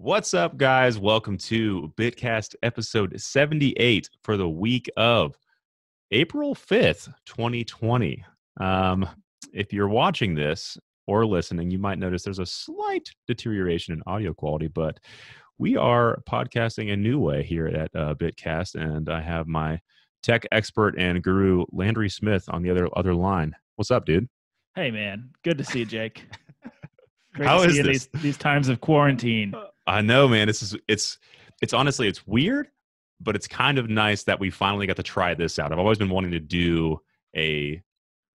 What's up, guys? Welcome to BitCast episode 78 for the week of April 5th, 2020. If you're watching this or listening, you might notice there's a slight deterioration in audio quality, but we are podcasting a new way here at BitCast, and I have my tech expert and guru, Landry Smith, on the other line. What's up, dude? Hey, man. Good to see you, Jake. Great How to is see you this? these times of quarantine. I know, man. It's honestly, it's weird, but it's kind of nice that we finally got to try this out. I've always been wanting to do a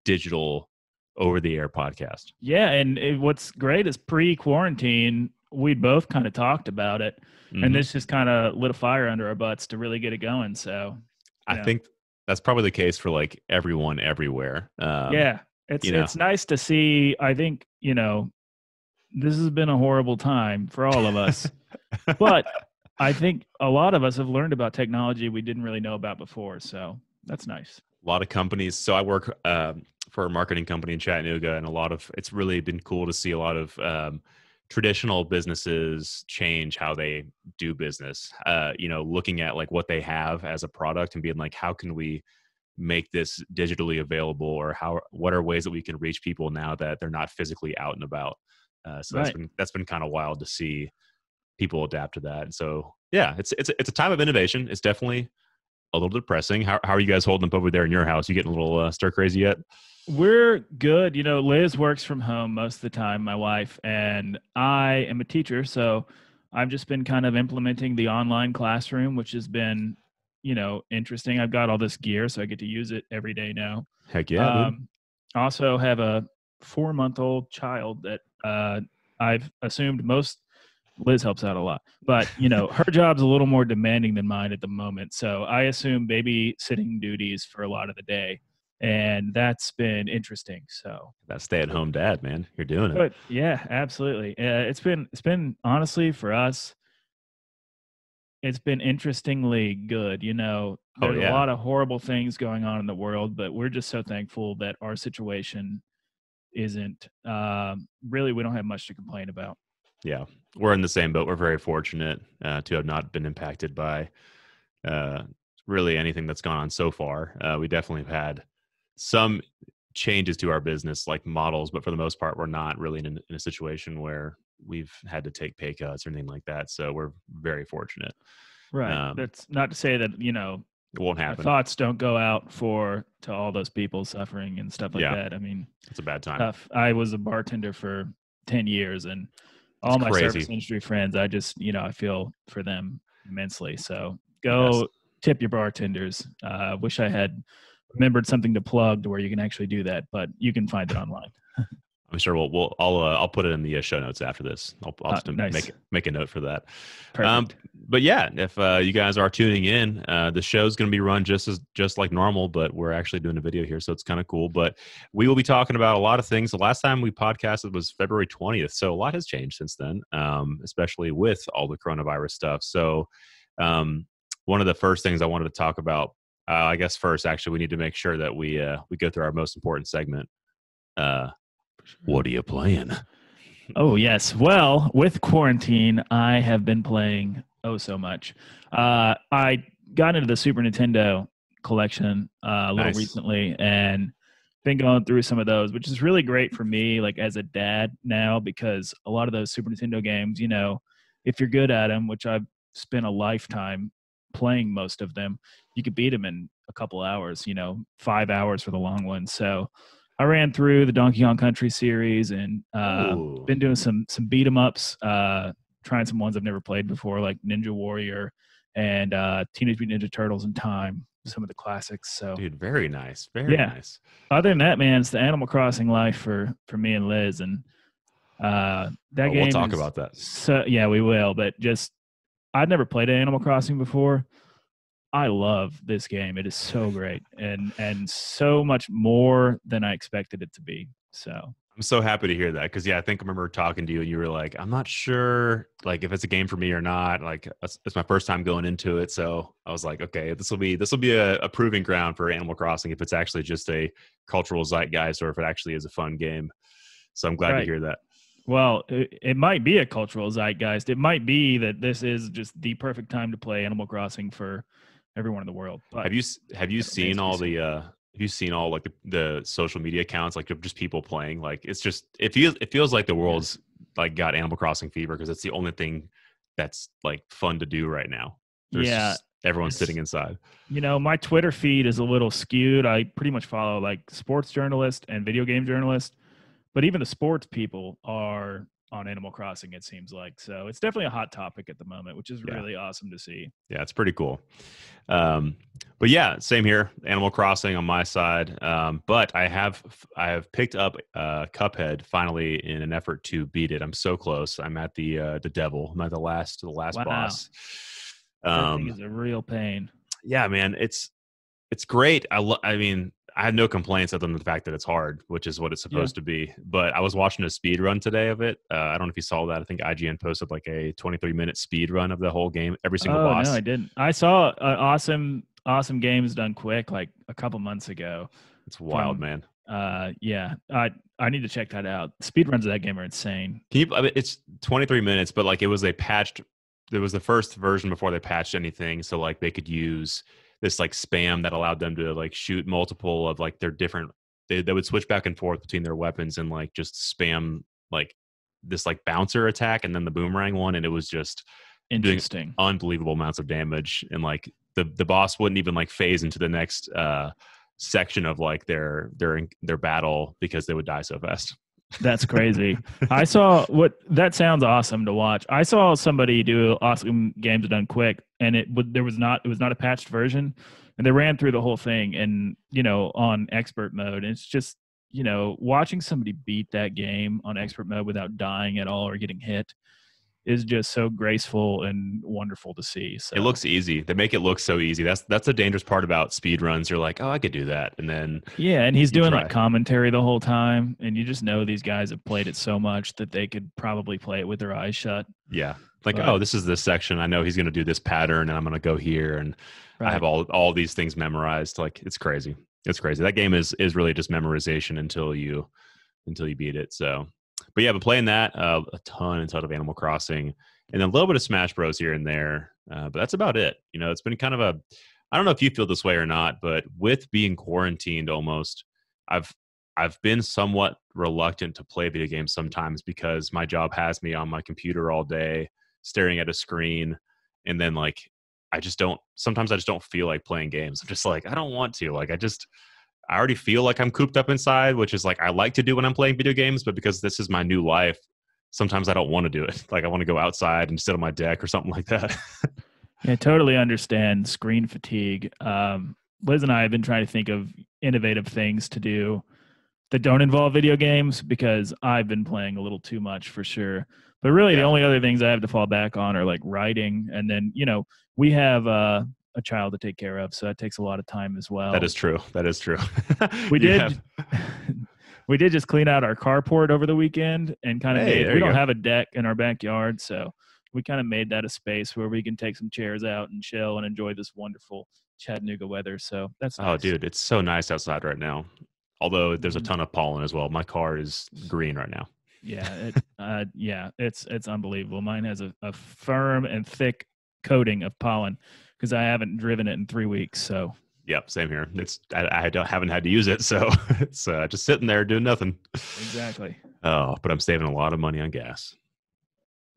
digital over-the-air podcast. Yeah, and what's great is pre-quarantine, we both kind of talked about it, and this just kind of lit a fire under our butts to really get it going. So I think that's probably the case for like everyone everywhere. Yeah, it's nice to see. I think, this has been a horrible time for all of us, but I think a lot of us have learned about technology we didn't really know about before. So that's nice. A lot of companies. So I work for a marketing company in Chattanooga, and it's really been cool to see a lot of traditional businesses change how they do business. Looking at like what they have as a product and being like, how can we make this digitally available, or what are ways that we can reach people now that they're not physically out and about. That's been kind of wild to see people adapt to that. So yeah, it's a time of innovation. It's definitely a little depressing. How are you guys holding up over there in your house? You getting a little stir crazy yet? We're good. Liz works from home most of the time, my wife, and I am a teacher. So I've just been kind of implementing the online classroom, which has been, interesting. I've got all this gear, so I get to use it every day now. Heck yeah. I also have a 4-month-old child that I've assumed Liz helps out a lot, but her job's a little more demanding than mine at the moment. So I assume babysitting duties for a lot of the day, and that's been interesting. So that stay-at-home dad, man, you're doing it. But yeah, absolutely. It's been honestly for us, it's been interestingly good. There's a lot of horrible things going on in the world, but we're just so thankful that our situation isn't really, we don't have much to complain about. Yeah, we're in the same boat. We're very fortunate to have not been impacted by really anything that's gone on so far. We definitely have had some changes to our business, like models, but for the most part, we're not really in a situation where we've had to take pay cuts or anything like that. So we're very fortunate. Right. That's not to say that, it won't happen. Thoughts don't go out to all those people suffering and stuff like that. I mean, it's a bad time. Tough. I was a bartender for 10 years, and all my service industry friends, I just, I feel for them immensely. So go tip your bartenders. Wish I had remembered something to plug to where you can actually do that, but you can find it online. I'm sure I'll put it in the show notes after this. I'll just nice. make a note for that. Perfect. But yeah, if you guys are tuning in, the show's going to be run just like normal, but we're actually doing a video here, so it's kind of cool. But we will be talking about a lot of things. The last time we podcasted was February 20th, so a lot has changed since then, especially with all the coronavirus stuff. So one of the first things I wanted to talk about, I guess first, actually, we need to make sure that we go through our most important segment. What are you playing? Oh, yes. Well, with quarantine, I have been playing so much. I got into the Super Nintendo collection a little recently and been going through some of those, which is really great for me, like as a dad now, because a lot of those Super Nintendo games, if you're good at them, which I've spent a lifetime playing most of them, you could beat them in a couple hours, 5 hours for the long ones. So I ran through the Donkey Kong Country series and been doing some beat 'em ups, trying some ones I've never played before, like Ninja Warrior and Teenage Mutant Ninja Turtles in Time, some of the classics. So, dude, very nice, very nice. Other than that, man, it's the Animal Crossing life for me and Liz, and that game. We'll talk about that. So yeah, we will. But I'd never played Animal Crossing before. I love this game. It is so great and so much more than I expected it to be. So I'm so happy to hear that, because I think I remember talking to you and you were like, I'm not sure like if it's a game for me or not. Like it's my first time going into it, so I was like, okay, this will be a proving ground for Animal Crossing if it's actually just a cultural zeitgeist or if it actually is a fun game. So I'm glad to hear that. Well, it might be a cultural zeitgeist. It might be that this is just the perfect time to play Animal Crossing for everyone in the world. But Have you seen all the have you seen all like the social media accounts, like just people playing? Like it's just it feels like the world's like got Animal Crossing fever because it's the only thing that's like fun to do right now. There's Yeah, just everyone's sitting inside. my Twitter feed is a little skewed. I pretty much follow like sports journalists and video game journalists, but even the sports people are on Animal Crossing, it seems like. So it's definitely a hot topic at the moment, which is really awesome to see. Yeah, it's pretty cool. But yeah, same here. Animal Crossing on my side. But I have picked up Cuphead finally in an effort to beat it. I'm so close. I'm at the devil. I'm at the last boss. That thing is a real pain. Yeah, man, it's great. I mean, I had no complaints other than the fact that it's hard, which is what it's supposed to be. But I was watching a speed run today of it. I don't know if you saw that. I think IGN posted like a 23-minute speed run of the whole game, every single boss. No, I didn't. I saw awesome games done quick like a couple months ago. It's wild, man. Yeah, I need to check that out. Speed runs of that game are insane. It's 23 minutes, but like it was there was the first version before they patched anything, so like they could use this like spam that allowed them to like shoot multiple of like their different they would switch back and forth between their weapons and like just spam like this like bouncer attack and then the boomerang one, and it was just interesting, doing unbelievable amounts of damage, and like the boss wouldn't even like phase into the next section of like their battle because they would die so fast. That's crazy. That sounds awesome to watch. I saw somebody do awesome games done quick, and it was not a patched version, and they ran through the whole thing and on expert mode. And it's just watching somebody beat that game on expert mode without dying at all or getting hit is just so graceful and wonderful to see. So it looks easy. They make it look so easy. That's the dangerous part about speed runs. You're like, oh, I could do that, and then and he's doing like commentary the whole time, and you just know these guys have played it so much that they could probably play it with their eyes shut. Yeah, like oh, this is this section. I know he's going to do this pattern, and I'm going to go here, and I have all these things memorized. Like it's crazy. It's crazy. That game is really just memorization until you beat it. So. But yeah, but playing that a ton of Animal Crossing, and then a little bit of Smash Bros here and there. But that's about it. It's been kind of I don't know if you feel this way or not, but with being quarantined almost, I've been somewhat reluctant to play video games sometimes because my job has me on my computer all day staring at a screen, and then like sometimes I just don't feel like playing games. I'm just like, I don't want to. Like I already feel like I'm cooped up inside, which is like I like to do when I'm playing video games, but because this is my new life, sometimes I don't want to do it. Like I want to go outside and sit on my deck or something like that. I totally understand screen fatigue. Liz and I have been trying to think of innovative things to do that don't involve video games because I've been playing a little too much for sure. But really, the only other things I have to fall back on are like writing, and then we have a child to take care of, so that takes a lot of time as well. That is true. We did just clean out our carport over the weekend and kind of we don't have a deck in our backyard, so we kind of made that a space where we can take some chairs out and chill and enjoy this wonderful Chattanooga weather. So that's nice. Oh dude, it's so nice outside right now, although there's a ton of pollen as well. My car is green right now. It's unbelievable. Mine has a firm and thick coating of pollen because I haven't driven it in 3 weeks. So yep, same here. I haven't had to use it, so it's just sitting there doing nothing. Exactly. Oh, but I'm saving a lot of money on gas.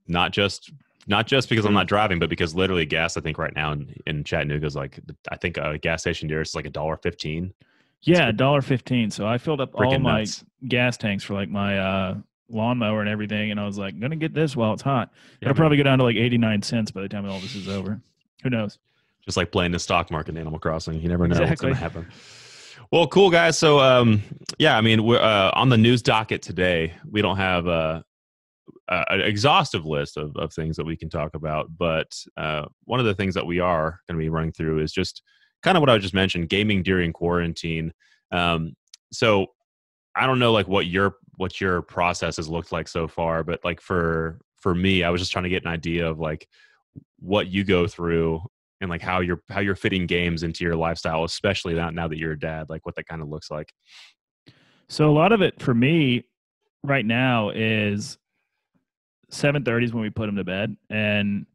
Not just because I'm not driving, but because literally gas, I think right now in Chattanooga is like, I think a gas station there is like $1.15. Yeah, $1.15. So I filled up all my gas tanks for like my lawnmower and everything, and I was like, I'm gonna get this while it's hot. It'll probably go down to like 89 cents by the time all this is over. Who knows? Just like playing the stock market in Animal Crossing, you never know what's gonna happen. Well, cool guys. So I mean, we're on the news docket today. We don't have an exhaustive list of things that we can talk about, but one of the things that we are going to be running through is just kind of what I just mentioned, gaming during quarantine. So I don't know like what your process has looked like so far, but like for me, I was just trying to get an idea of like what you go through and like how you're fitting games into your lifestyle, especially now that you're a dad, like what that kind of looks like. So a lot of it for me right now is 7:30 is when we put them to bed, and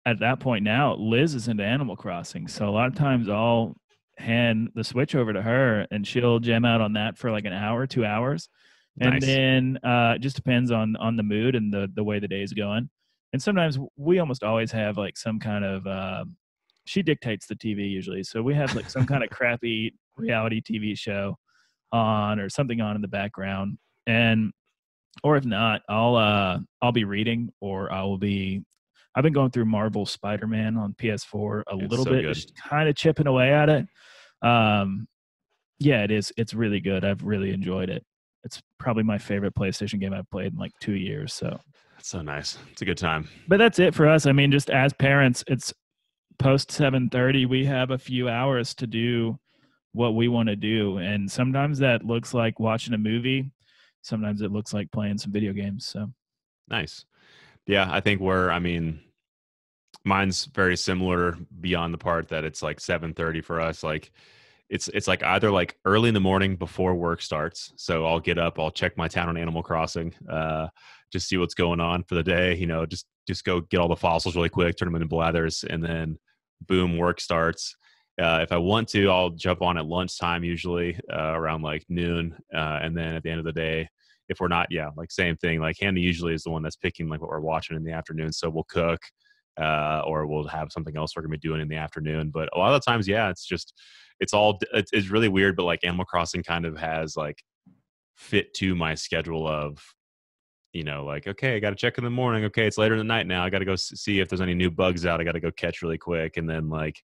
at that point now, Liz is into Animal Crossing, so a lot of times I'll hand the Switch over to her, and she'll jam out on that for like an hour, 2 hours, and Nice. then it just depends on the mood and the way the day's going. And sometimes we almost always have like some kind of she dictates the TV usually, so we have like some kind of crappy reality TV show on or something on in the background, and or if not, I'll be reading or I've been going through Marvel Spider-Man on PS4 a It's little so bit, good. just kind of chipping away at it. Yeah, it is. It's really good. I've really enjoyed it. It's probably my favorite PlayStation game I've played in like 2 years. So That's so nice. It's a good time. but that's it for us. I mean, just as parents, it's post 7:30. We have a few hours to do what we want to do, and sometimes that looks like watching a movie. Sometimes it looks like playing some video games. So Nice. Yeah, I think mine's very similar beyond the part that it's like 7:30 for us. Like it's like either like early in the morning before work starts. So I'll get up, I'll check my town on Animal Crossing, just see what's going on for the day, just go get all the fossils really quick, turn them into blathers, and then boom, work starts. If I want to, I'll jump on at lunchtime, usually around like noon. And then at the end of the day, if we're not, like same thing, like Hannah usually is the one that's picking like what we're watching in the afternoon. So we'll cook or we'll have something else we're going to be doing in the afternoon. But a lot of the times, it's really weird. But like Animal Crossing kind of has like fit to my schedule of, like, okay, I got to check in the morning. Okay, it's later in the night now. I got to go see if there's any new bugs out. I got to go catch really quick. And then like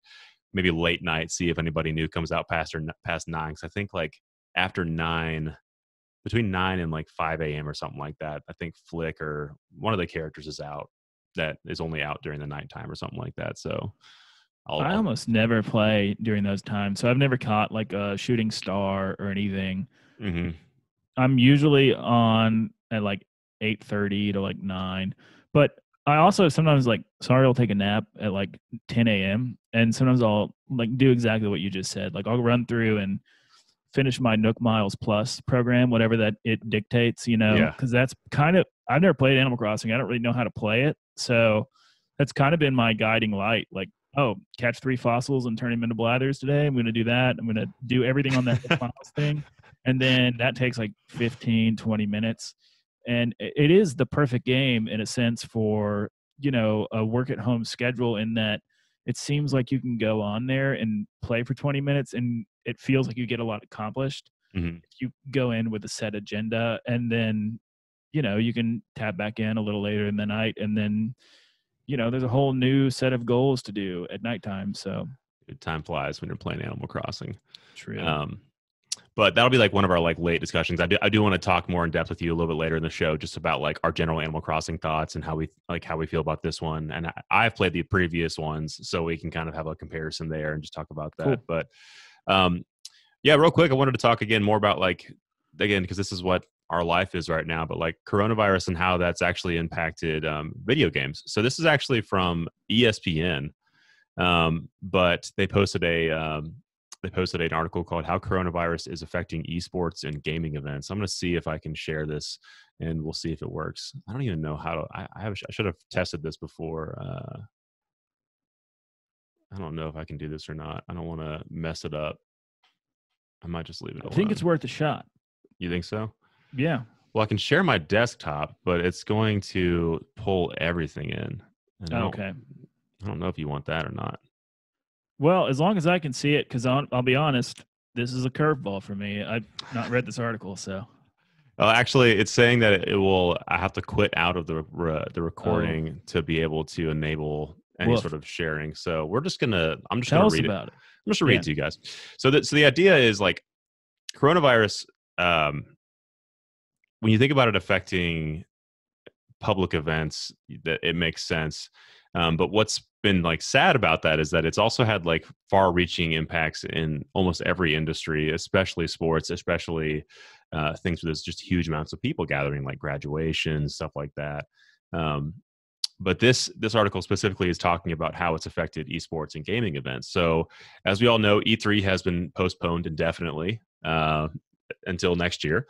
maybe late night, see if anybody new comes out past 9. Cause I think like after 9, between 9 and like 5 a.m. or something like that, I think Flick or one of the characters is out that is only out during the nighttime or something like that. So I I'll almost never play during those times. So I've never caught like a shooting star or anything. mm-hmm. I'm usually on at like 8:30 to like 9. But I also sometimes like sorry I'll take a nap at like 10 a.m. and sometimes I'll like do exactly what you just said. Like I'll run through and finish my Nook Miles Plus program, whatever that it dictates, Yeah. because that's kind of I've never played Animal Crossing. I don't really know how to play it. So that's kind of been my guiding light. Like, oh, catch 3 fossils and turn them into blathers today. I'm going to do that. I'm going to do everything on that Nook Miles thing. And then that takes like 15, 20 minutes. And it is the perfect game in a sense for, a work at home schedule in that it seems like you can go on there and play for 20 minutes and it feels like you get a lot accomplished. Mm-hmm. If you go in with a set agenda and then, you can tap back in a little later in the night and then, there's a whole new set of goals to do at nighttime. So Time flies when you're playing Animal Crossing. true. But that'll be like one of our like late discussions. I do want to talk more in depth with you a little bit later in the show, just about like our general Animal Crossing thoughts and how we feel about this one. And I've played the previous ones, so we can kind of have a comparison there and just talk about that. Cool. But real quick, I wanted to talk again more about because this is what our life is right now, but like coronavirus and how that's actually impacted video games. So this is actually from ESPN, but they posted an article called "How Coronavirus is Affecting Esports and Gaming Events." I'm going to see if I can share this, and we'll see if it works. I don't even know how to. I should have tested this before. I don't know if I can do this or not. I don't want to mess it up. I might just leave it alone. I think it's worth a shot. You think so? Yeah. Well, I can share my desktop, but it's going to pull everything in. And Okay. I don't know if you want that or not. Well, as long as I can see it, because I'll be honest, this is a curveball for me. I've not read this article, so. Actually, it's saying that I have to quit out of the recording to be able to enable any sort of sharing. So I'm just going to read it. About it. I'm just going to read it to you guys. So the idea is like coronavirus, when you think about it affecting public events, that it makes sense. But what's been like sad about that is that it's also had like far-reaching impacts in almost every industry, especially sports, especially things where there's just huge amounts of people gathering, like graduation, stuff like that. But this article specifically is talking about how it's affected esports and gaming events. So as we all know, E3 has been postponed indefinitely until next year.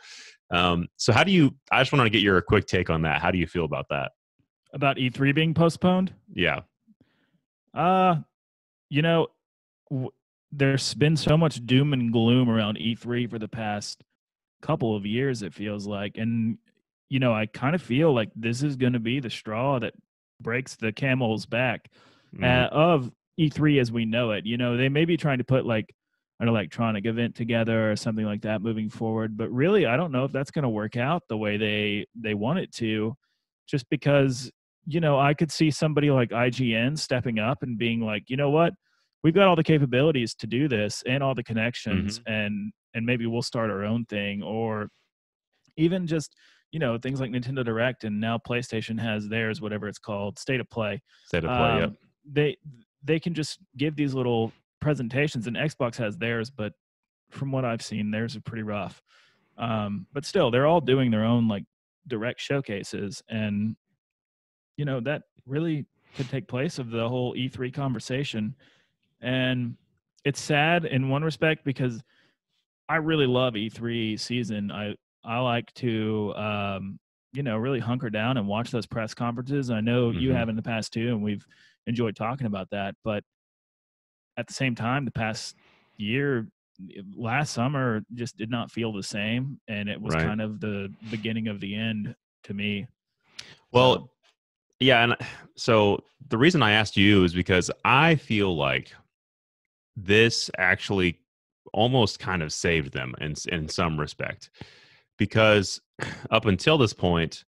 So how do you? I just want to get your quick take on that. How do you feel about that? About E3 being postponed? Yeah. Uh, you know, there's been so much doom and gloom around E3 for the past couple of years, it feels like. And, I kind of feel like this is going to be the straw that breaks the camel's back of E3 as we know it. They may be trying to put like an electronic event together or something like that moving forward, but really, I don't know if that's going to work out the way they want it to, just because, I could see somebody like IGN stepping up and being like, you know what? We've got all the capabilities to do this and all the connections, and maybe we'll start our own thing, or even just things like Nintendo Direct, and now PlayStation has theirs, whatever it's called, State of Play. State of Play. Yep. They can just give these little presentations, and Xbox has theirs, but from what I've seen, theirs are pretty rough. But still, they're all doing their own like direct showcases, and that really could take place of the whole E3 conversation. And it's sad in one respect because I really love E3 season. I like to really hunker down and watch those press conferences. I know you have in the past too, and we've enjoyed talking about that. But at the same time, the past year, last summer just did not feel the same, and it was kind of the beginning of the end to me. Well, yeah, and so the reason I asked you is because I feel like this actually almost kind of saved them in some respect, because up until this point,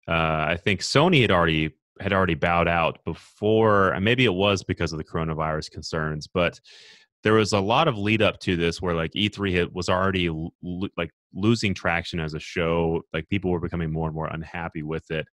I think Sony had already bowed out before, and maybe it was because of the coronavirus concerns, but there was a lot of lead up to this where like E3 was already like losing traction as a show. Like people were becoming more and more unhappy with it.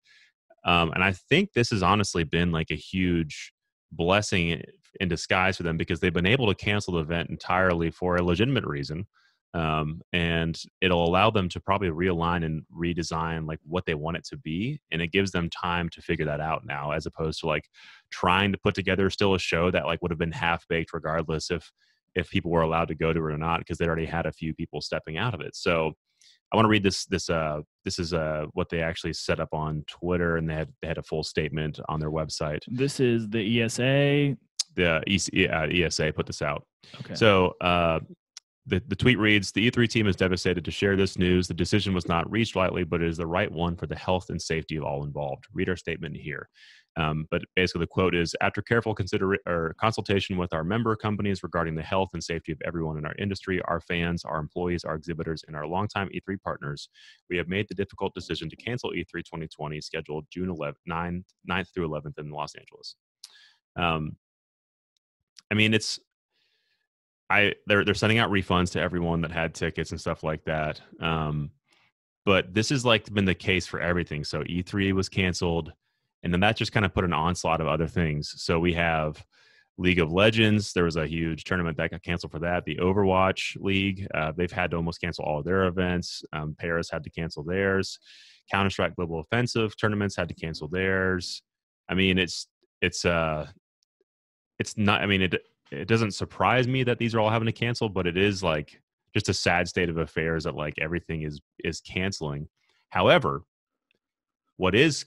And I think this has honestly been like a huge blessing in disguise for them, because they've been able to cancel the event entirely for a legitimate reason. And it'll allow them to probably realign and redesign like what they want it to be. And it gives them time to figure that out now, as opposed to like trying to put together still a show that like would have been half baked regardless if people were allowed to go to it or not, because they already had a few people stepping out of it. So I want to read this. This is what they actually set up on Twitter, and they had a full statement on their website. This is the ESA. The ESA put this out. Okay. So the tweet reads: "The E3 team is devastated to share this news. The decision was not reached lightly, but it is the right one for the health and safety of all involved. Read our statement here." But basically, the quote is: "After careful consultation with our member companies regarding the health and safety of everyone in our industry, our fans, our employees, our exhibitors, and our longtime E3 partners, we have made the difficult decision to cancel E3 2020, scheduled June 9th through 11th in Los Angeles." I mean, they're sending out refunds to everyone that had tickets and stuff like that. But this has like been the case for everything. So E3 was canceled, and then that just kind of put an onslaught of other things. So we have League of Legends. There was a huge tournament that got canceled for that. The Overwatch League, they've had to almost cancel all of their events. Paris had to cancel theirs. Counter-Strike Global Offensive tournaments had to cancel theirs. I mean, it's not. I mean, it doesn't surprise me that these are all having to cancel, but it is like just a sad state of affairs that like everything is canceling. However, what is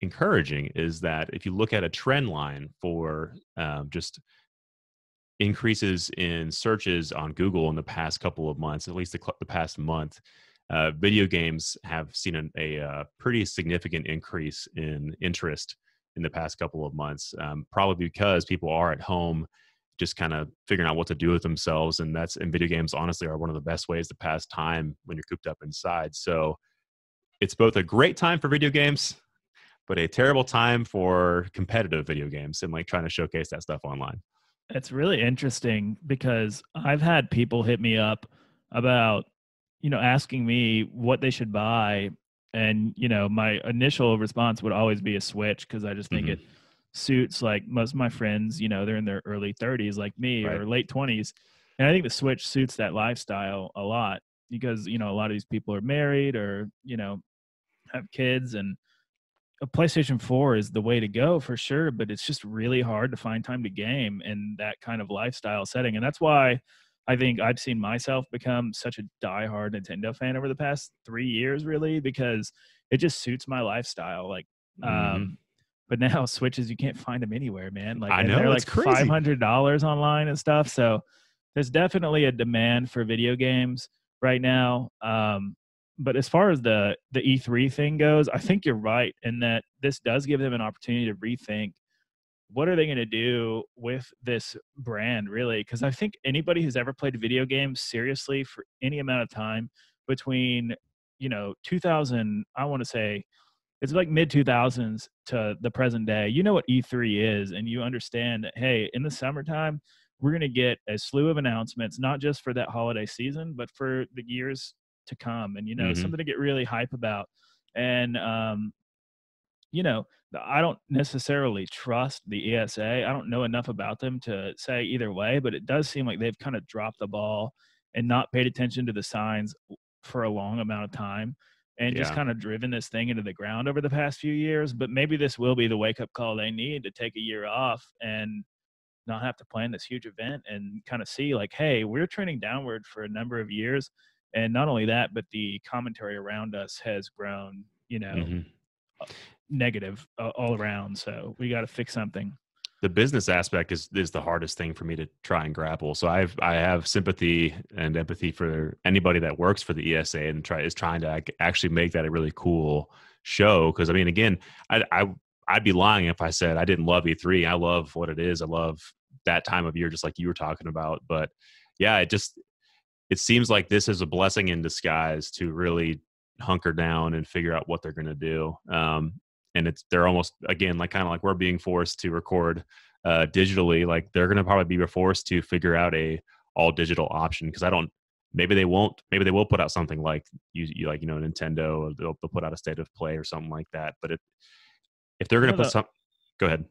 encouraging is that if you look at a trend line for just increases in searches on Google in the past couple of months, at least the past month, video games have seen a pretty significant increase in interest in the past couple of months, probably because people are at home just kind of figuring out what to do with themselves. And video games honestly are one of the best ways to pass time when you're cooped up inside. So it's both a great time for video games, but a terrible time for competitive video games and like trying to showcase that stuff online. It's really interesting because I've had people hit me up about, asking me what they should buy. And, my initial response would always be a Switch, because I just think it suits like most of my friends, they're in their early 30s like me, or late 20s. And I think the Switch suits that lifestyle a lot because, a lot of these people are married or, have kids, and a PlayStation 4 is the way to go for sure, but it's just really hard to find time to game in that kind of lifestyle setting. And that's why I think I've seen myself become such a diehard Nintendo fan over the past 3 years, really, because it just suits my lifestyle. Like, Mm-hmm. but now Switches, you can't find them anywhere, man. Like, I and they're know, it's like crazy. $500 online and stuff. So there's definitely a demand for video games right now. But as far as the E3 thing goes, I think you're right in that this does give them an opportunity to rethink what are they going to do with this brand, really? Because I think anybody who's ever played video games seriously for any amount of time between, 2000, I want to say it's like mid 2000s to the present day, you know what E3 is, and you understand that, hey, in the summertime, we're going to get a slew of announcements, not just for that holiday season, but for the years to come. And, Mm-hmm. something to get really hype about. And, I don't necessarily trust the ESA. I don't know enough about them to say either way, but it does seem like they've kind of dropped the ball and not paid attention to the signs for a long amount of time and just Yeah. kind of driven this thing into the ground over the past few years. But maybe this will be the wake up call they need to take a year off and not have to plan this huge event and kind of see like, hey, we're trending downward for a number of years. And not only that, but the commentary around us has grown, Mm-hmm. negative all around. So we got to fix something. The business aspect is the hardest thing for me to try and grapple. So I have sympathy and empathy for anybody that works for the ESA and is trying to actually make that a really cool show. Because I mean, again, I'd be lying if I said I didn't love E3. I love what it is. I love that time of year, just like you were talking about. But yeah, it seems like this is a blessing in disguise to really hunker down and figure out what they're going to do. And they're almost, again, like kind of like we're being forced to record digitally. Like they're going to probably be forced to figure out a all digital option, because maybe they won't, maybe they will put out something like Nintendo, or they'll put out a state of play or something like that. But if they're going to put some, go ahead.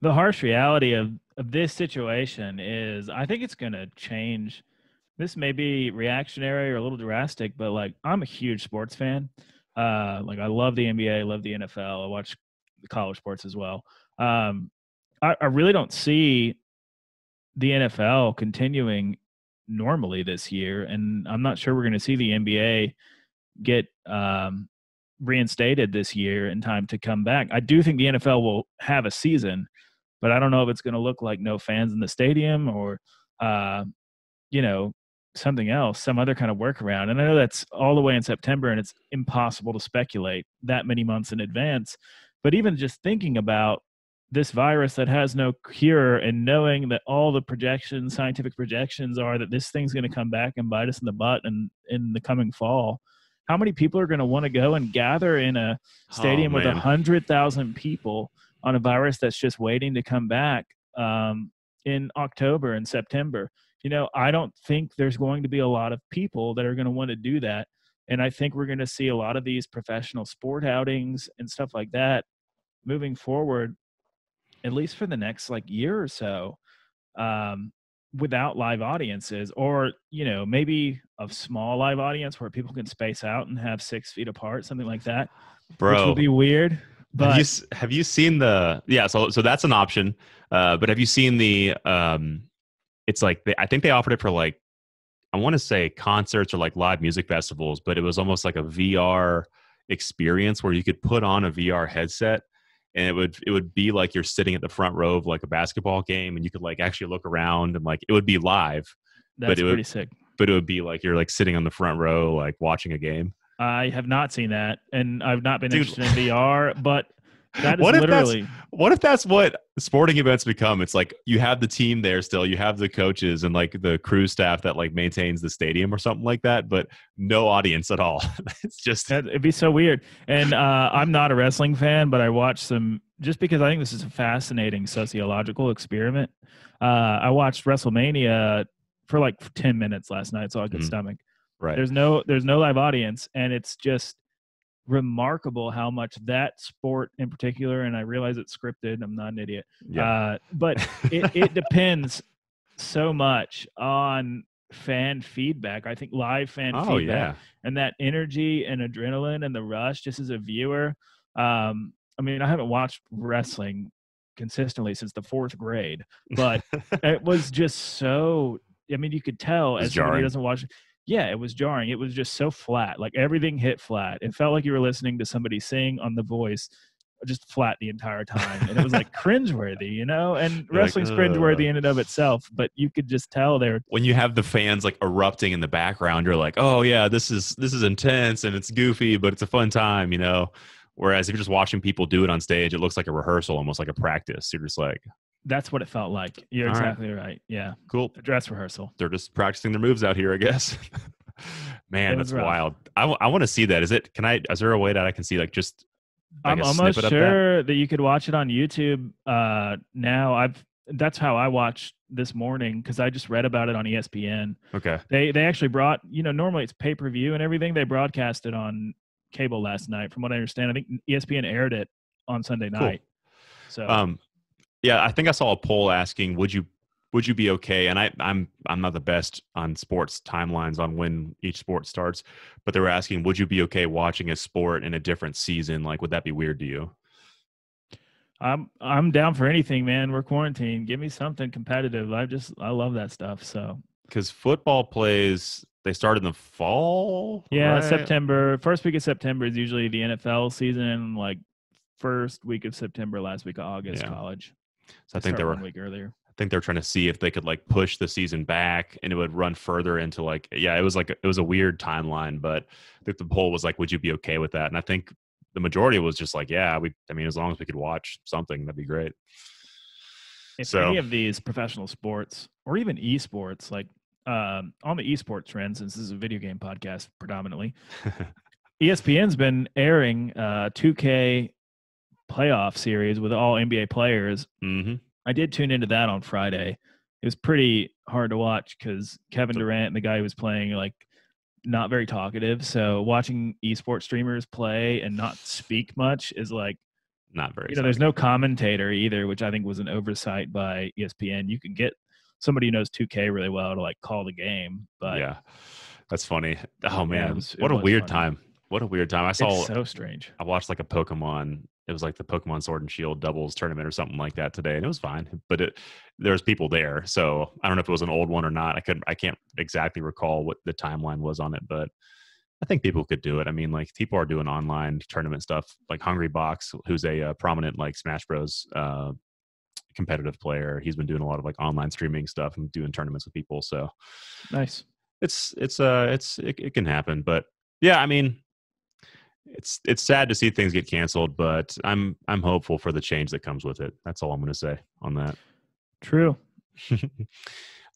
The harsh reality of this situation is I think it's going to change. This may be reactionary or a little drastic, but like I'm a huge sports fan. Like I love the NBA, I love the NFL. I watch the college sports as well. I really don't see the NFL continuing normally this year, and I'm not sure we're going to see the NBA get reinstated this year in time to come back. I do think the NFL will have a season, but I don't know if it's going to look like no fans in the stadium or, something else, some other kind of workaround. And I know that's all the way in September, and it's impossible to speculate that many months in advance. But even just thinking about this virus that has no cure and knowing that all the projections, scientific projections are that this thing's going to come back and bite us in the butt and in the coming fall, how many people are going to want to go and gather in a stadium with 100,000 people on a virus that's just waiting to come back in October and September? I don't think there's going to be a lot of people that are going to want to do that. And I think we're going to see a lot of these professional sport outings and stuff like that moving forward, at least for the next year or so, without live audiences, or, maybe a small live audience where people can space out and have 6 feet apart, something like that, which would be weird. But have you seen so that's an option. But have you seen it's like I think they offered it for I want to say concerts or live music festivals, but it was almost like a VR experience where you could put on a VR headset and it would be like you're sitting at the front row of a basketball game, and you could actually look around, and it would be live. That's pretty sick. But it would be like you're sitting on the front row watching a game. I have not seen that, and I've not been interested in VR, but that is what if that's what sporting events become? It's like you have the team there still, you have the coaches and the crew staff that maintains the stadium or something like that, but no audience at all. It's just it'd be so weird. And I'm not a wrestling fan, but I watched some just because I think this is a fascinating sociological experiment. I watched WrestleMania for 10 minutes last night, so I could stomach. Right. There's no live audience, and it's just remarkable how much that sport in particular, and I realize it's scripted, I'm not an idiot, but it depends so much on fan feedback. I think live fan feedback and that energy and adrenaline and the rush just as a viewer. I mean, I haven't watched wrestling consistently since the 4th grade, but it was just so I mean, you could tell as somebody who doesn't watch. Yeah, it was jarring. It was just so flat. Like everything hit flat. It felt like you were listening to somebody sing on The Voice, just flat the entire time. And it was like cringeworthy, you know? And wrestling's cringeworthy in and of itself, but you could just tell they're when you have the fans like erupting in the background, you're like, oh yeah, this is intense and it's goofy, but it's a fun time, you know? Whereas if you're just watching people do it on stage, it looks like a rehearsal, almost like a practice. You're just like, that's what it felt like. You're exactly right. Yeah. Cool. A dress rehearsal. They're just practicing their moves out here, I guess. Man, that's wild. I want to see that. Is there a way that I can see like just like I'm almost sure that you could watch it on YouTube now. That's how I watched this morning because I just read about it on ESPN. Okay. They actually brought, normally it's pay-per-view and everything. They broadcast it on cable last night. From what I understand, I think ESPN aired it on Sunday night. So yeah, I think I saw a poll asking, would you be okay? And I'm not the best on sports timelines on when each sport starts, but they were asking, would you be okay watching a sport in a different season? Like, would that be weird to you? I'm down for anything, man. We're quarantined. Give me something competitive. I love that stuff. So because football plays, they start in the fall. Yeah, right? September. First week of September is usually the NFL season. Like first week of September, last week of August, college. So I think they were 1 week earlier. I think they're trying to see if they could like push the season back and it would run further into like, it was a weird timeline, but I think the poll was like, would you be okay with that? And I think the majority was just like, yeah, as long as we could watch something, that'd be great. If any of these professional sports or even esports, like on the esports trend, since this is a video game podcast predominantly, ESPN's been airing 2K playoff series with all NBA players. Mm-hmm. I did tune into that on Friday. It was pretty hard to watch because Kevin Durant, the guy who was playing, like not very talkative. So watching esports streamers play and not speak much is like not very. There's no commentator either, which I think was an oversight by ESPN. You could get somebody who knows 2K really well to like call the game, but yeah, that's funny. Oh man, it what a weird funny. time. What a weird time. It's so strange. I watched like a Pokemon. It was like the Pokemon Sword and Shield doubles tournament or something like that today, and it was fine. But there was people there, so I don't know if it was an old one or not. I can't exactly recall what the timeline was on it, but I think people could do it. I mean, like people are doing online tournament stuff, like Hungry Box, who's a prominent like Smash Bros. Competitive player. He's been doing a lot of like online streaming stuff and doing tournaments with people. So nice. It can happen, but yeah, I mean. It's sad to see things get canceled, but I'm hopeful for the change that comes with it. That's all I'm going to say on that. True.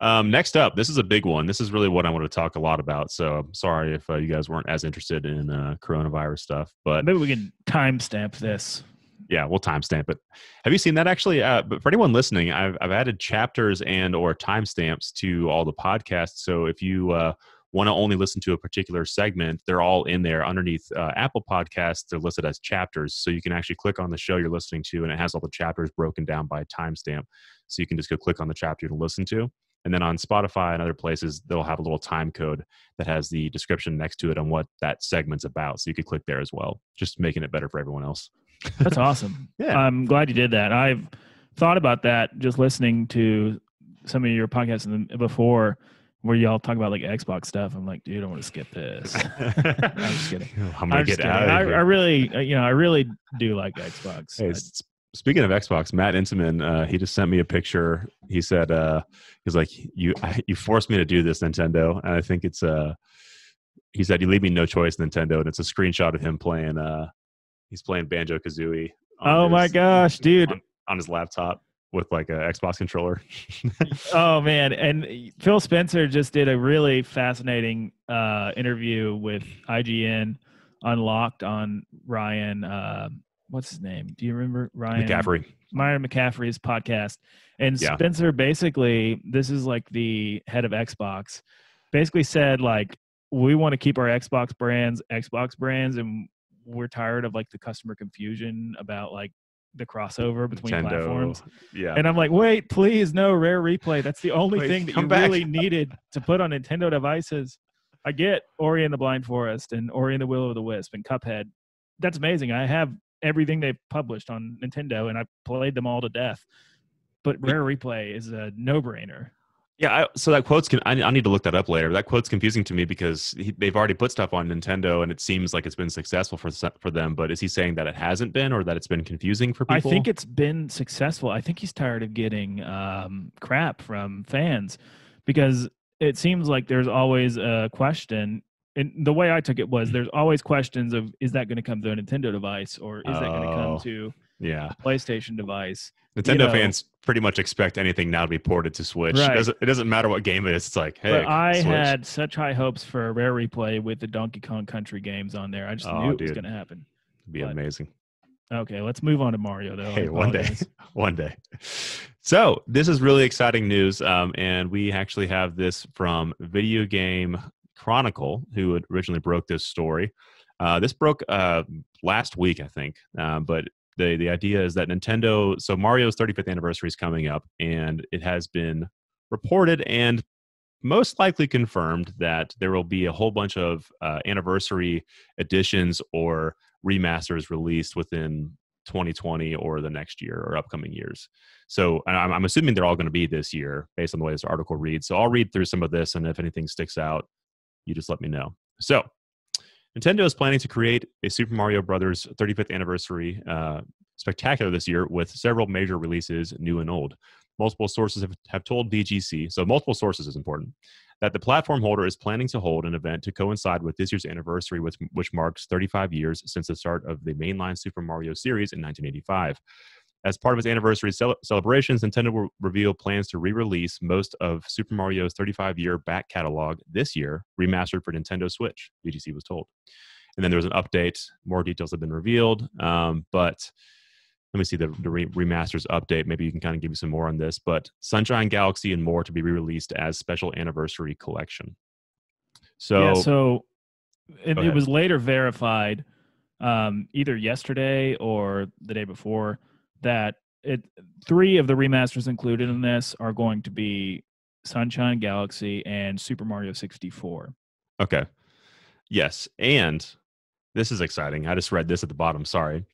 Next up, this is a big one. This is really what I want to talk a lot about. So I'm sorry if you guys weren't as interested in coronavirus stuff, but maybe we can timestamp this. Yeah, we'll timestamp it. Have you seen that actually? But for anyone listening, I've added chapters and or timestamps to all the podcasts. So if you want to only listen to a particular segment, they're all in there underneath Apple Podcasts. They're listed as chapters. So you can actually click on the show you're listening to, and it has all the chapters broken down by timestamp. So you can just go click on the chapter to listen to. And then on Spotify and other places, they'll have a little time code that has the description next to it on what that segment's about. So you could click there as well, just making it better for everyone else. That's awesome. Yeah. I'm glad you did that. I've thought about that just listening to some of your podcasts before, where y'all talk about like Xbox stuff. I'm like, dude, I want to skip this. I'm just kidding. I'm gonna get out of here. I really do like Xbox. Hey, speaking of Xbox, Matt Intamin, he just sent me a picture. He said, he's like, you forced me to do this, Nintendo. And I think it's he said, you leave me no choice, Nintendo. And it's a screenshot of him playing he's playing Banjo-Kazooie. Oh my gosh, dude. On his laptop with like an Xbox controller. Oh man. And Phil Spencer just did a really fascinating interview with IGN Unlocked on Ryan what's his name? Do you remember Ryan McCaffrey's podcast? And yeah. Spencer basically, this is like the head of Xbox, basically said like, we want to keep our Xbox brands, and we're tired of like the customer confusion about like the crossover between Nintendo, platforms. Yeah. And I'm like, wait, please, no Rare Replay. That's the only thing that you really needed to put on Nintendo devices. I get Ori and the Blind Forest and Ori and the Will of the Wisp and Cuphead. That's amazing. I have everything they've published on Nintendo and I played them all to death. But Rare Replay is a no-brainer. Yeah, so that quote's I need to look that up later. That quote's confusing to me because they've already put stuff on Nintendo, and it seems like it's been successful for them. But is he saying that it hasn't been, or that it's been confusing for I think people? it's been successful. I think he's tired of getting crap from fans because it seems like there's always a question. And the way I took it was there's always questions of, is that going to come to a Nintendo device, or is that going to come Oh, to yeah. a PlayStation device? You Nintendo know, fans pretty much expect anything now to be ported to Switch. right. It doesn't matter what game it is. It's like, But hey, I Switch. had such high hopes for a rare replay with the Donkey Kong Country games on there. I just Oh, knew it was dude, going to happen. it'd be But amazing. okay, let's move on to Mario, though. I Hey, one day, apologize. one day. So this is really exciting news, and we actually have this from Video Game Chronicle, who had originally broke this story. This broke last week, I think, but the idea is that Nintendo. So Mario's 35th anniversary is coming up, and it has been reported and most likely confirmed that there will be a whole bunch of anniversary editions or remasters released within 2020 or the next year or upcoming years. So I'm assuming they're all going to be this year based on the way this article reads. So I'll read through some of this, and if anything sticks out, you just let me know. So Nintendo is planning to create a Super Mario Brothers 35th anniversary spectacular this year with several major releases, new and old. Multiple sources have told VGC, so multiple sources is important, that the platform holder is planning to hold an event to coincide with this year's anniversary, which marks 35 years since the start of the mainline Super Mario series in 1985. As part of its anniversary celebrations, Nintendo will reveal plans to re-release most of Super Mario's 35-year back catalog this year, remastered for Nintendo Switch, VGC was told. And then there was an update. More details have been revealed, but let me see the remasters update. Maybe you can kind of give me some more on this. But Sunshine Galaxy and more to be re-released as special anniversary collection. Yeah, So so go it ahead. was later verified, either yesterday or the day before, that three of the remasters included in this are going to be Sunshine Galaxy and Super Mario 64. Okay. Yes. And this is exciting. I just read this at the bottom. Sorry.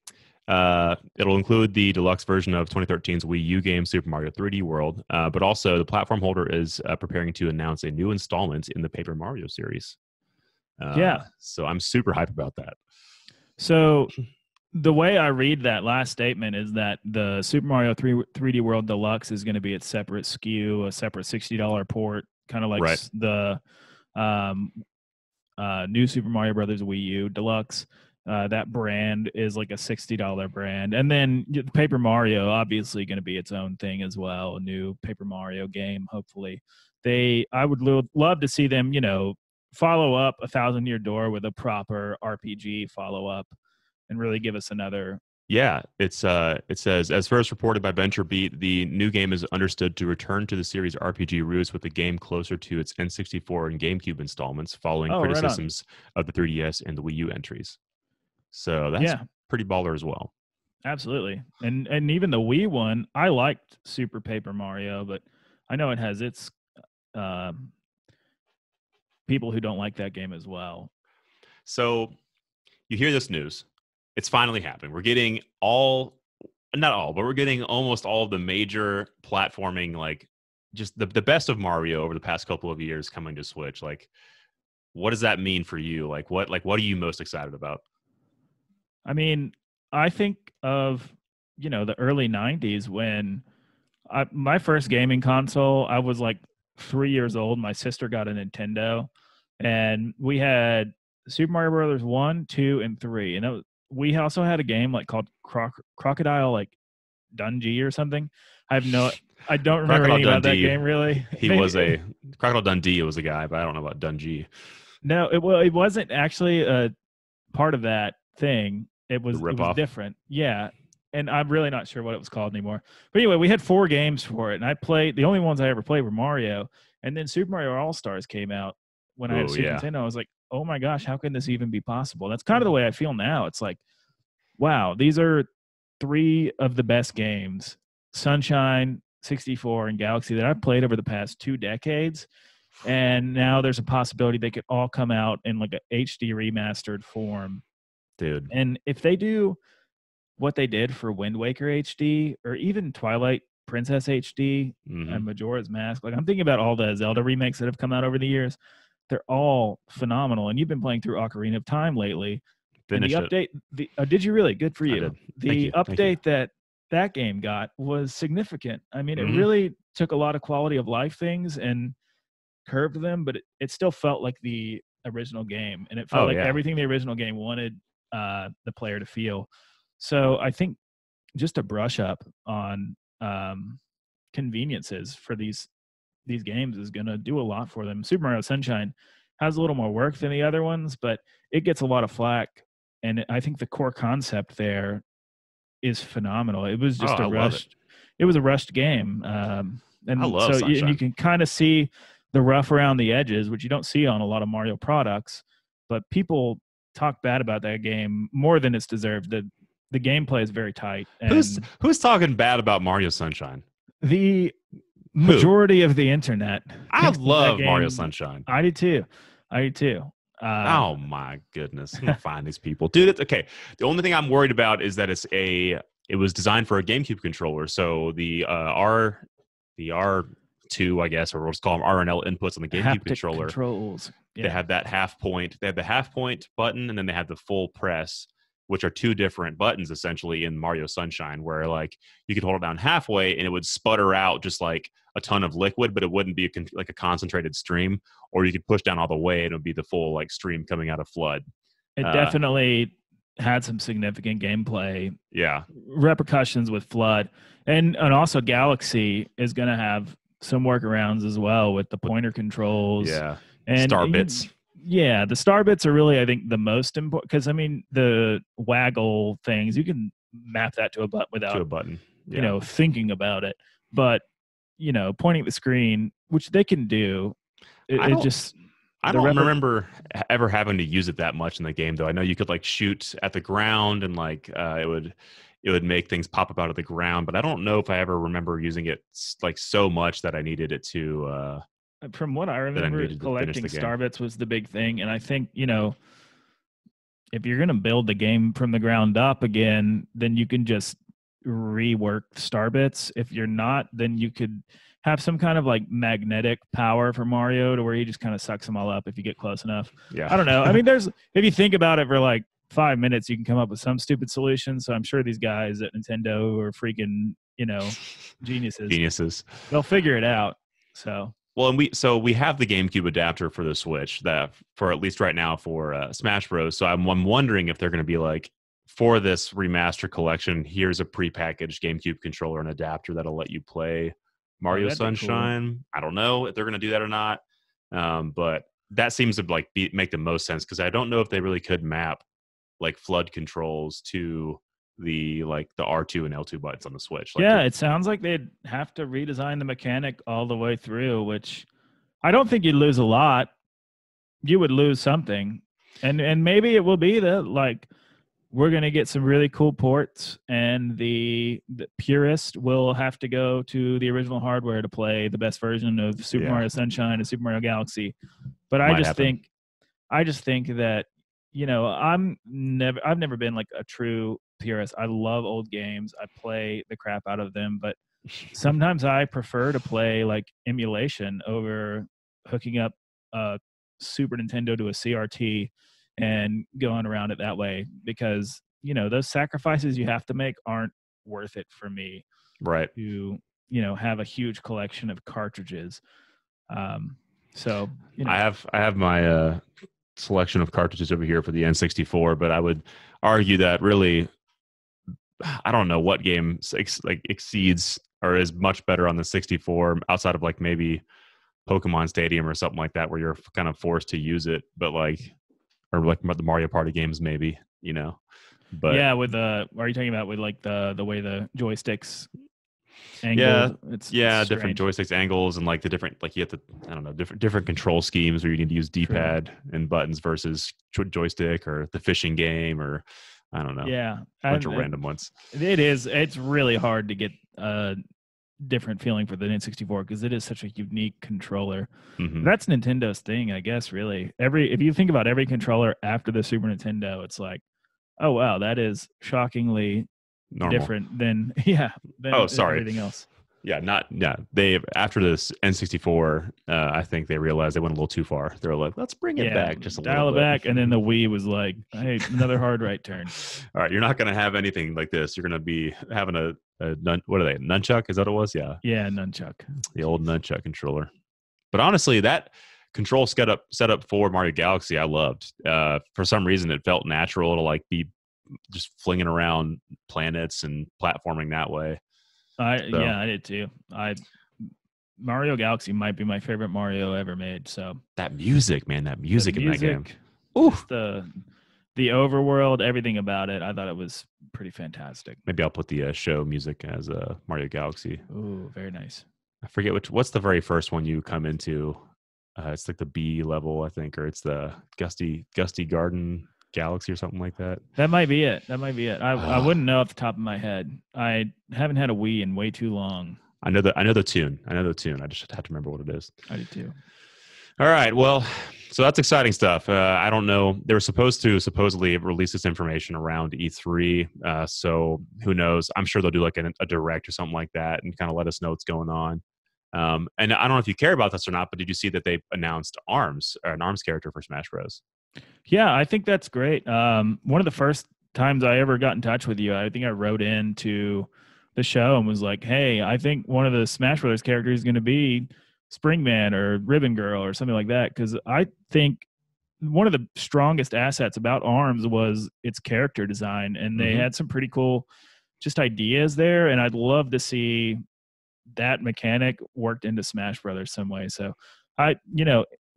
It'll include the deluxe version of 2013's Wii U game Super Mario 3D World, but also the platform holder is preparing to announce a new installment in the Paper Mario series. Yeah. So I'm super hyped about that. So the way I read that last statement is that the Super Mario 3D World Deluxe is going to be its separate SKU, a separate $60 port, kind of like Right. the um, new Super Mario Brothers Wii U Deluxe. That brand is like a $60 brand. And then Paper Mario, obviously going to be its own thing as well, a new Paper Mario game, hopefully. I would love to see them, follow up A Thousand Year Door with a proper RPG follow up and really give us another. Yeah, it says, as first reported by VentureBeat, the new game is understood to return to the series' RPG roots with the game closer to its N64 and GameCube installments, following Oh, right on. criticisms of the 3DS and the Wii U entries. So that's Yeah, pretty baller as well. absolutely. And even the Wii one, I liked Super Paper Mario, but I know it has its people who don't like that game as well. So you hear this news. It's finally happening. We're getting not all, but we're getting almost all of the major platforming, like just the best of Mario over the past couple of years coming to Switch. Like, what does that mean for you? What are you most excited about? I mean, I think of, the early 90s when my first gaming console, I was like 3 years old. My sister got a Nintendo, and we had Super Mario Brothers 1, 2, and 3. And we also had a game like called Crocodile, like Dundee or something. I don't remember Crocodile anything about that Dundee. game really. He was a Crocodile Dundee was a guy, but I don't know about Dungee. No, it wasn't actually a part of that thing. It The was ripoff. different. Yeah. And I'm really not sure what it was called anymore. But anyway, we had 4 games for it, and the only ones I ever played were Mario. And then Super Mario All Stars came out when I had a Oh Super yeah. Nintendo. I was like, oh my gosh, how can this even be possible? That's kind of the way I feel now. It's like, wow, these are 3 of the best games, Sunshine, 64, and Galaxy, that I've played over the past 2 decades. And now there's a possibility they could all come out in like a HD remastered form. Dude. And if they do what they did for Wind Waker HD or even Twilight Princess HD Mm-hmm. and Majora's Mask. Like I'm thinking about all the Zelda remakes that have come out over the years. They're all phenomenal. And you've been playing through Ocarina of Time lately. Finished and the update, did you really? Good for you. I did. The Thank you. update that game got was significant. I mean, it Mhm. really took a lot of quality of life things and curved them, but it still felt like the original game, and it felt like everything the original game wanted the player to feel. So I think just a brush up on conveniences for these games is going to do a lot for them. Super Mario Sunshine has a little more work than the other ones, but it gets a lot of flack, and I think the core concept there is phenomenal. It was just it was a rushed game, and I love so Sunshine. and you can kind of see the rough around the edges, which you don't see on a lot of Mario products, but people talk bad about that game more than it's deserved. The gameplay is very tight. And who's talking bad about Mario Sunshine? The majority of the internet. I love Mario Sunshine. I do too. Oh my goodness! I'm gonna find these people, dude. Okay. The only thing I'm worried about is that it was designed for a GameCube controller, so the R2, I guess, or we'll just call them RNL inputs on the GameCube controller. Controls. Yeah. They have that half point. They have the half point button, and then they have the full press, which are two different buttons essentially in Mario Sunshine, where like you could hold it down halfway and it would sputter out just like a ton of liquid, but it wouldn't be like a concentrated stream. Or you could push down all the way and it would be the full like stream coming out of FLUDD. It definitely had some significant gameplay repercussions with FLUDD. And also Galaxy is going to have some workarounds as well with the pointer controls. Yeah. And star bits. Yeah, the star bits are really, I think, the most important, because I mean the waggle things, you can map that to a button without thinking about it. But pointing at the screen, which they can do, I don't remember ever having to use it that much in the game, though. I know you could like shoot at the ground and like it would make things pop up out of the ground, but I don't know if I ever remember using it like so much that I needed it to. From what I remember, collecting star bits was the big thing, and I think if you're going to build the game from the ground up again, then you can just rework star bits. If you're not, then you could have some kind of like magnetic power for Mario to where he just kind of sucks them all up if you get close enough. Yeah, I don't know. I mean, if you think about it for like 5 minutes, you can come up with some stupid solution. So I'm sure these guys at Nintendo are freaking geniuses. They'll figure it out. So. Well, and we have the GameCube adapter for the Switch that for at least right now for Smash Bros. So I'm wondering if they're going to be like, for this remaster collection, here's a prepackaged GameCube controller and adapter that'll let you play Mario Sunshine. Cool. I don't know if they're going to do that or not, but that seems to like make the most sense, because I don't know if they really could map like FLUDD controls to the R2 and L2 buttons on the Switch. It sounds like they'd have to redesign the mechanic all the way through, which I don't think you'd lose a lot. You would lose something, and maybe it will be that like we're going to get some really cool ports, and the purist will have to go to the original hardware to play the best version of Super Mario Sunshine and Super Mario Galaxy. But I just think that I've never been like a true purist. I love old games. I play the crap out of them, but sometimes I prefer to play like emulation over hooking up a Super Nintendo to a CRT and going around it that way, because those sacrifices you have to make aren't worth it for me. Right. To have a huge collection of cartridges. So I have my selection of cartridges over here for the N64, but I would argue that really, I don't know what game exceeds or is much better on the 64 outside of like maybe Pokemon Stadium or something like that, where you're kind of forced to use it, but like, or like the Mario Party games maybe, but yeah, with are you talking about with like the way the joysticks angle? It's different joysticks angles, and like the different, like you have to, I don't know, different control schemes where you need to use D-pad and buttons versus joystick, or the fishing game, or I don't know. Yeah. A bunch of random ones. It's really hard to get a different feeling for the N64 because it is such a unique controller. Mm-hmm. That's Nintendo's thing, I guess, really. If you think about every controller after the Super Nintendo, it's like, oh, wow, that is shockingly normal. Different than everything else. They after this N64, I think they realized they went a little too far. They're like, let's bring it back just a dial little bit. Dial it back, and then the Wii was like, hey, another hard right turn. All right, you're not going to have anything like this. You're going to be having what are they? Nunchuck? Is that what it was? Yeah. Yeah, nunchuck. The old nunchuck controller. But honestly, that control set up for Mario Galaxy, I loved. For some reason, it felt natural to like be just flinging around planets and platforming that way. I did too. Mario Galaxy might be my favorite Mario ever made. So that music, man, in that game. Ooh, the overworld, everything about it. I thought it was pretty fantastic. Maybe I'll put the show music as Mario Galaxy. Ooh, very nice. I forget what's the very first one you come into. It's like the B level, I think, or it's the Gusty Garden Galaxy or something like that. That might be it. I wouldn't know off the top of my head. I haven't had a Wii in way too long. I know the tune. I just have to remember what it is. I do too. All right. Well, so that's exciting stuff. I don't know. They were supposed to supposedly release this information around E3. So who knows? I'm sure they'll do like a direct or something like that and kind of let us know what's going on. And I don't know if you care about this or not, but did you see that they announced an ARMS character for Smash Bros? Yeah, I think that's great. One of the first times I ever got in touch with you, I think I wrote into the show and was like, hey, I think one of the Smash Brothers characters is going to be Springman or Ribbon Girl or something like that, because I think one of the strongest assets about ARMS was its character design, and they had some pretty cool just ideas there, and I'd love to see that mechanic worked into Smash Brothers some way. So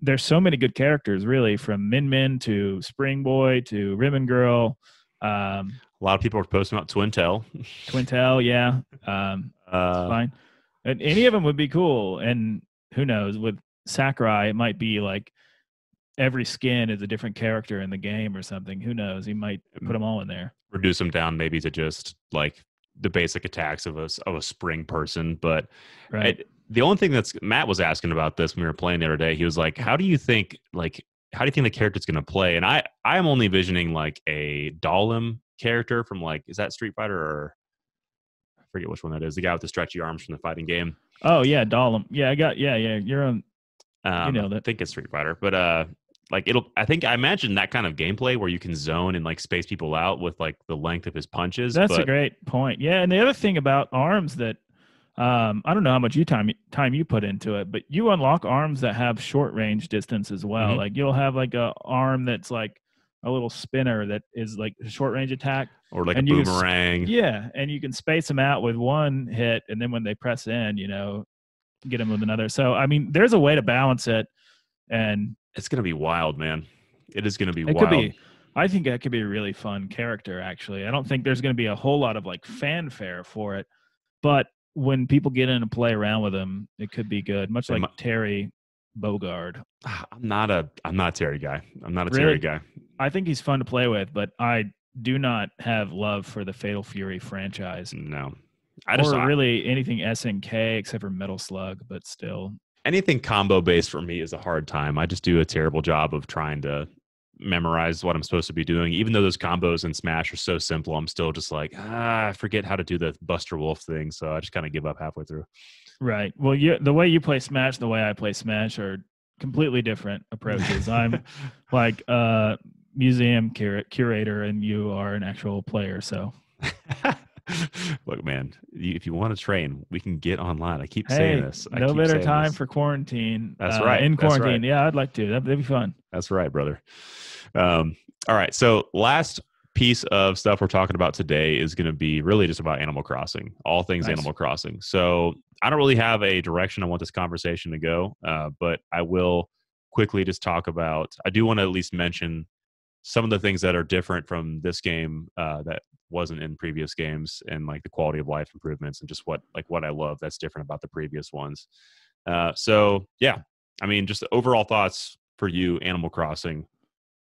there's so many good characters, really, from Min Min to Spring Boy to Ribbon Girl. A lot of people are posting about Twintel. Yeah. It's fine. And any of them would be cool. And who knows, with Sakurai, it might be like every skin is a different character in the game or something. Who knows? He might put them all in there. Reduce them down maybe to just like the basic attacks of a spring person. But the only thing Matt was asking about this when we were playing the other day, he was like, how do you think the character's going to play? And I am only visioning like a Dahlem character from like, is that Street Fighter, or I forget which one that is, the guy with the stretchy arms from the fighting game. Oh yeah, Dahlem. Yeah, you're on. You know that. I think it's Street Fighter, but I imagine that kind of gameplay where you can zone and like space people out with like the length of his punches. That's a great point. Yeah, and the other thing about ARMS that I don't know how much time you put into it, but you unlock arms that have short range distance as well. Like you'll have like a arm that's like a little spinner that is like a short range attack, or like a boomerang. And you can space them out with one hit, and then when they press in, get them with another. So I mean, there's a way to balance it, and it's going to be wild, man. It is going to be wild. Could be. I think that could be a really fun character, actually. I don't think there's going to be a whole lot of like fanfare for it, but when people get in and play around with him, it could be good. Much like Terry Bogard. I'm not a Terry guy. I'm not a Terry guy. I think he's fun to play with, but I do not have love for the Fatal Fury franchise. No. Really anything SNK except for Metal Slug, but still. Anything combo based for me is a hard time. I just do a terrible job of trying to memorize what I'm supposed to be doing. Even though those combos in Smash are so simple, I'm still just like, I forget how to do the Buster Wolf thing, so I just kind of give up halfway through. Right. Well, the way you play Smash, the way I play Smash are completely different approaches. I'm like museum curator, and you are an actual player, so. Look, man, if you want to train, we can get online. I keep saying this. No better time for quarantine. That's right. In quarantine. Right. Yeah, I'd like to. That'd be fun. That's right, brother. All right. So last piece of stuff we're talking about today is going to be really just about Animal Crossing, all things Animal Crossing. So I don't really have a direction I want this conversation to go, but I will quickly just talk about, I do want to at least mention some of the things that are different from this game that wasn't in previous games, and like the quality of life improvements and just what I love that's different about the previous ones. So yeah, I mean, just overall thoughts for you, Animal Crossing.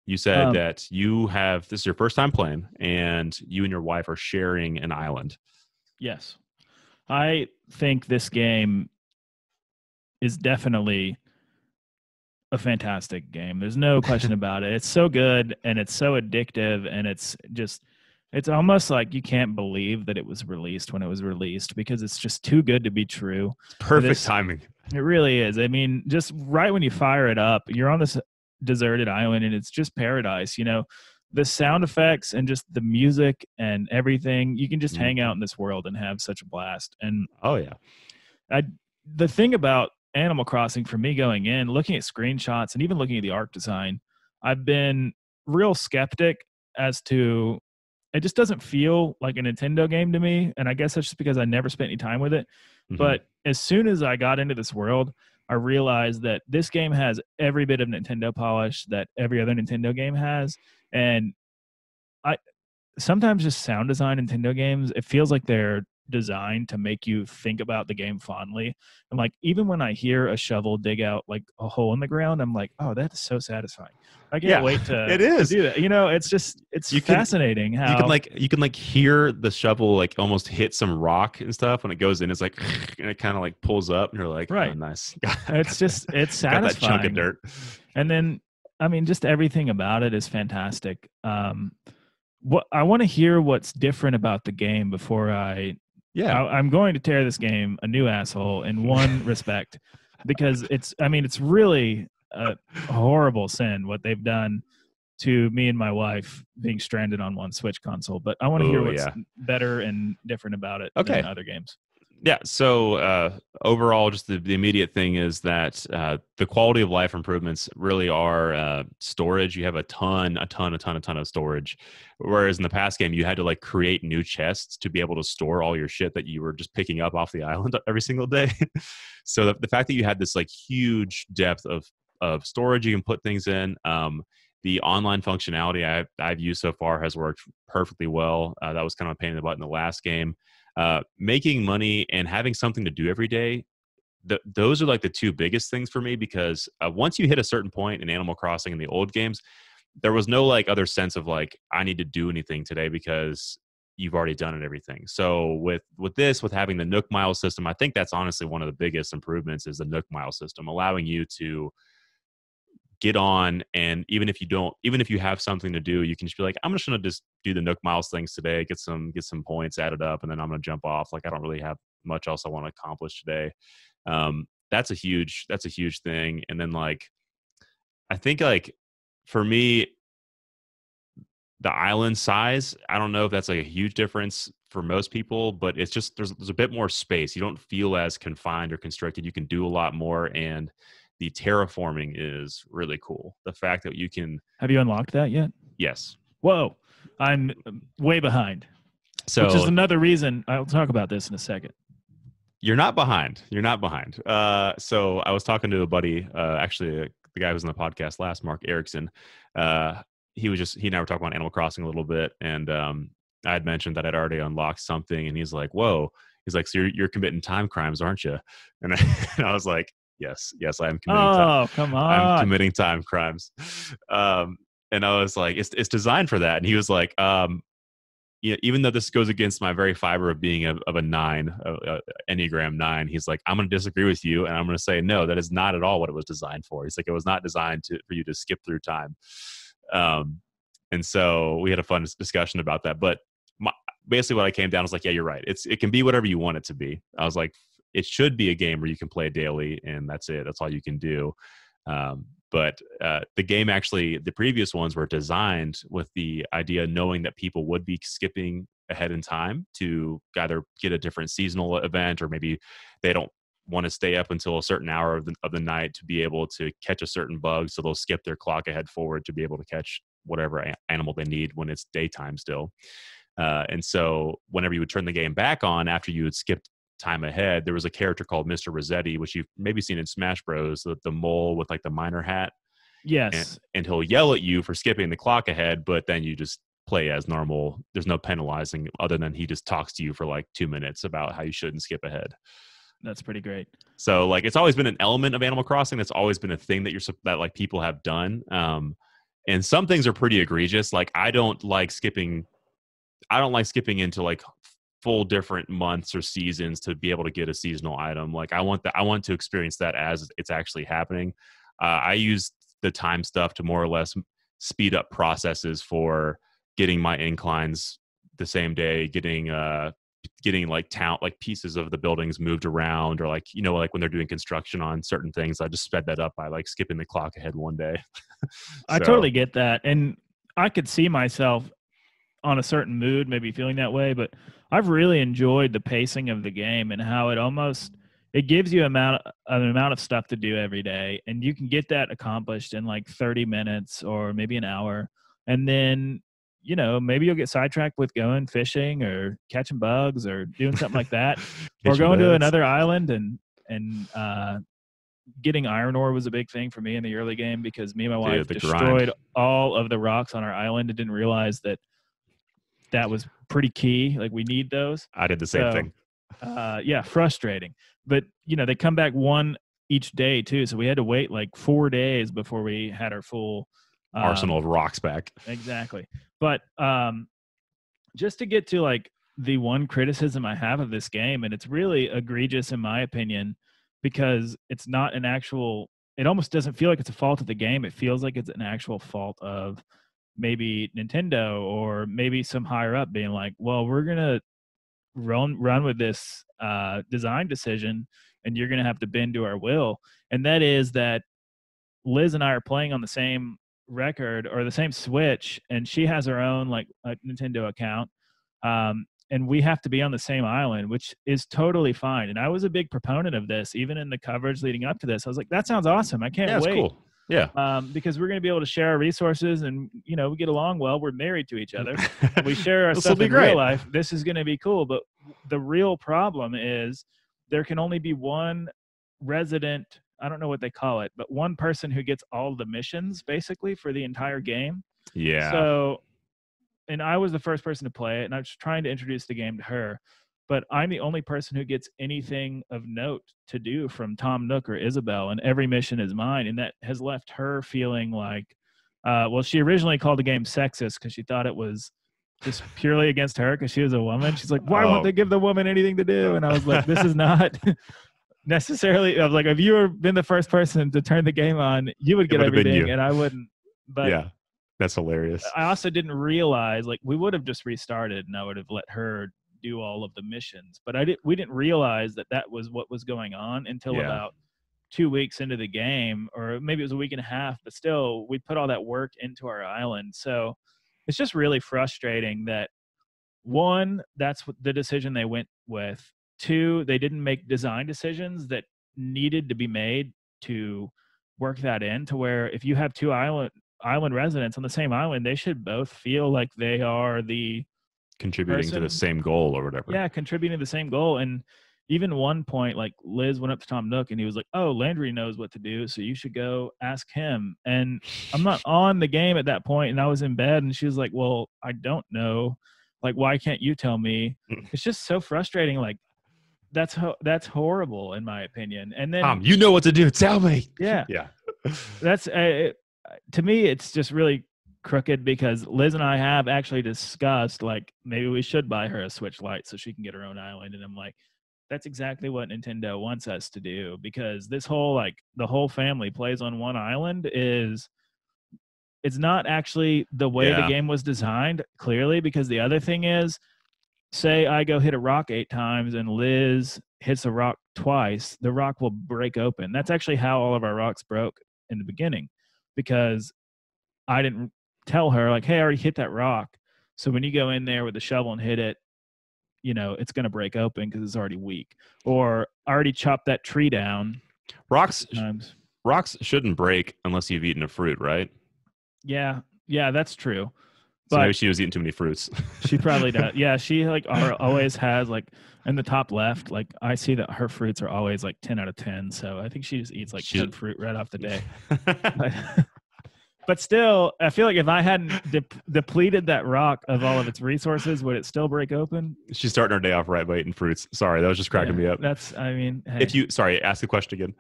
You said that this is your first time playing, and you and your wife are sharing an island. Yes. I think this game is definitely a fantastic game. There's no question about it. It's so good, and it's so addictive, and it's It's almost like you can't believe that it was released when it was released because it's just too good to be true. It's perfect timing. It really is. I mean, just right when you fire it up, you're on this deserted island and it's just paradise. You know, the sound effects and just the music and everything, you can just hang out in this world and have such a blast. And oh yeah, the thing about Animal Crossing for me going in, looking at screenshots and even looking at the art design, I've been real skeptic as to it just doesn't feel like a Nintendo game to me. And I guess that's just because I never spent any time with it. But as soon as I got into this world, I realized that this game has every bit of Nintendo polish that every other Nintendo game has. And I sometimes just sound design Nintendo games, it feels like they're designed to make you think about the game fondly. And like even when I hear a shovel dig out like a hole in the ground, I'm like, oh, that is so satisfying. I can't wait to, it is. to do that. You know, it's fascinating how you can hear the shovel like almost hit some rock and stuff when it goes in. It's like and it kind of like pulls up and you're like, right. Oh, nice. It's satisfying. Got that chunk of dirt. And then I mean, just everything about it is fantastic. What I want to hear what's different about the game before I'm going to tear this game a new asshole in one respect, because it's really a horrible sin what they've done to me and my wife being stranded on one Switch console. But I want to hear what's better and different about it than other games. Yeah. So overall, just the immediate thing is that the quality of life improvements really are storage. You have a ton of storage. Whereas in the past game, you had to like create new chests to be able to store all your shit that you were just picking up off the island every single day. So the fact that you had this like huge depth of storage you can put things in. The online functionality I've used so far has worked perfectly well. That was kind of a pain in the butt in the last game. Making money and having something to do every day, those are like the two biggest things for me, because once you hit a certain point in Animal Crossing in the old games, there was no like other sense of like, I need to do anything today because you've already done it, everything. So with having the Nook Mile system, I think that's honestly one of the biggest improvements is the Nook Mile system, allowing you to get on, and even if you have something to do, you can just be like, I'm just gonna just do the Nook Miles things today, get some points added up, and then I'm gonna jump off. Like I don't really have much else I want to accomplish today. That's a huge thing. And then like I think like for me, the island size, I don't know if that's like a huge difference for most people, but it's just there's a bit more space. You don't feel as confined or constricted. You can do a lot more, and the terraforming is really cool. The fact that you can... Have you unlocked that yet? Yes. Whoa. I'm way behind. So, which is another reason. I'll talk about this in a second. You're not behind. So I was talking to a buddy, actually the guy who was on the podcast last, Mark Erickson. He and I were talking about Animal Crossing a little bit, and I had mentioned that I'd already unlocked something, and he's like, whoa. He's like, so you're committing time crimes, aren't you? And I was like, Yes, I am committing time. Come on. I'm committing time crimes. And I was like, it's designed for that. And he was like, even though this goes against my very fiber of being of a 9, Enneagram 9, he's like, I'm going to disagree with you. And I'm going to say, no, that is not at all what it was designed for. He's like, it was not designed for you to skip through time. And so we had a fun discussion about that. But basically what I came down was like, yeah, you're right. It can be whatever you want it to be. I was like, it should be a game where you can play daily, and that's it. That's all you can do. But the game actually, the previous ones were designed with the idea knowing that people would be skipping ahead in time to either get a different seasonal event, or maybe they don't want to stay up until a certain hour of the night to be able to catch a certain bug. So they'll skip their clock ahead forward to be able to catch whatever animal they need when it's daytime still. And so whenever you would turn the game back on after you had skipped time ahead, there was a character called Mr. Rossetti, which you've maybe seen in Smash Bros, the mole with like the miner hat. Yes. And he'll yell at you for skipping the clock ahead, but then you just play as normal. There's no penalizing other than he just talks to you for like 2 minutes about how you shouldn't skip ahead. That's pretty great. So like it's always been an element of Animal Crossing. That's always been a thing that like people have done. And some things are pretty egregious. Like I don't like skipping into like full different months or seasons to be able to get a seasonal item. Like I want to experience that as it's actually happening. I use the time stuff to more or less speed up processes for getting my inclines the same day, getting like pieces of the buildings moved around, or like, like when they're doing construction on certain things, I just sped that up by like skipping the clock ahead one day. I totally get that. And I could see myself on a certain mood maybe feeling that way, but I've really enjoyed the pacing of the game and how it gives you an amount of stuff to do every day, and you can get that accomplished in like 30 minutes or maybe an hour. And then, maybe you'll get sidetracked with going fishing or catching bugs or doing something like that, or going to another island and getting iron ore was a big thing for me in the early game, because me and my wife destroyed all of the rocks on our island and didn't realize that was pretty key. Like, we need those. I did the same thing. Yeah, frustrating. But, they come back one each day too. So we had to wait like 4 days before we had our full arsenal of rocks back. Exactly. But just to get to like the one criticism I have of this game, and it's really egregious in my opinion, because it's not an actual, it almost doesn't feel like it's a fault of the game. It feels like it's an actual fault of maybe Nintendo or maybe some higher up being like, well, we're going to run with this design decision, and you're going to have to bend to our will. And that is that Liz and I are playing on the same record or the same Switch, and she has her own like Nintendo account. And we have to be on the same island, which is totally fine. And I was a big proponent of this, even in the coverage leading up to this. I was like, that sounds awesome. I can't wait. Cool. Yeah. Because we're going to be able to share our resources, and, we get along well. We're married to each other. We share our stuff in real life. This is going to be cool. But the real problem is there can only be one resident, I don't know what they call it, but one person who gets all the missions basically for the entire game. Yeah. So, and I was the first person to play it, and I was trying to introduce the game to her, but I'm the only person who gets anything of note to do from Tom Nook or Isabel, and every mission is mine. And that has left her feeling like, well, she originally called the game sexist because she thought it was just purely against her because she was a woman. She's like, why won't they give the woman anything to do? And I was like, this is not necessarily, I was like, if you had been the first person to turn the game on, you would get everything and I wouldn't. But yeah, that's hilarious. I also didn't realize, like, we would have just restarted and I would have let her do all of the missions, but we didn't realize that was what was going on until about 2 weeks into the game, or maybe it was a week and a half, but still we put all that work into our island. So it's just really frustrating that, one, that's what the decision they went with. Two, they didn't make design decisions that needed to be made to work that in, to where if you have two island residents on the same island, they should both feel like they are the contributing to the same goal or whatever. Yeah, contributing to the same goal. And even one point, like, Liz went up to Tom Nook and he was like, oh, Landry knows what to do, so you should go ask him. And I'm not on the game at that point, and I was in bed, and she was like, well, I don't know. Like, why can't you tell me? It's just so frustrating. Like, that's horrible in my opinion. And then you know what to do. Tell me. Yeah. Yeah. That's to me, it's just really crooked, because Liz and I have actually discussed, like, maybe we should buy her a Switch Lite so she can get her own island. And I'm like, that's exactly what Nintendo wants us to do, because this whole, like, the whole family plays on one island it's not actually the way the game was designed, clearly, because the other thing is, say I go hit a rock 8 times and Liz hits a rock twice, the rock will break open. That's actually how all of our rocks broke in the beginning, because I didn't tell her, like, hey, I already hit that rock. So when you go in there with a shovel and hit it, it's going to break open because it's already weak. Or I already chopped that tree down. Rocks shouldn't break unless you've eaten a fruit, right? Yeah, that's true. So maybe she was eating too many fruits. She probably does. Yeah, she always has, like, in the top left, like, I see that her fruits are always like 10 out of 10. So I think she just eats like 10 fruit right off the day. But still, I feel like if I hadn't depleted that rock of all of its resources, would it still break open? She's starting her day off right by eating fruits. Sorry, that was just cracking me up. Hey. Sorry, ask the question again.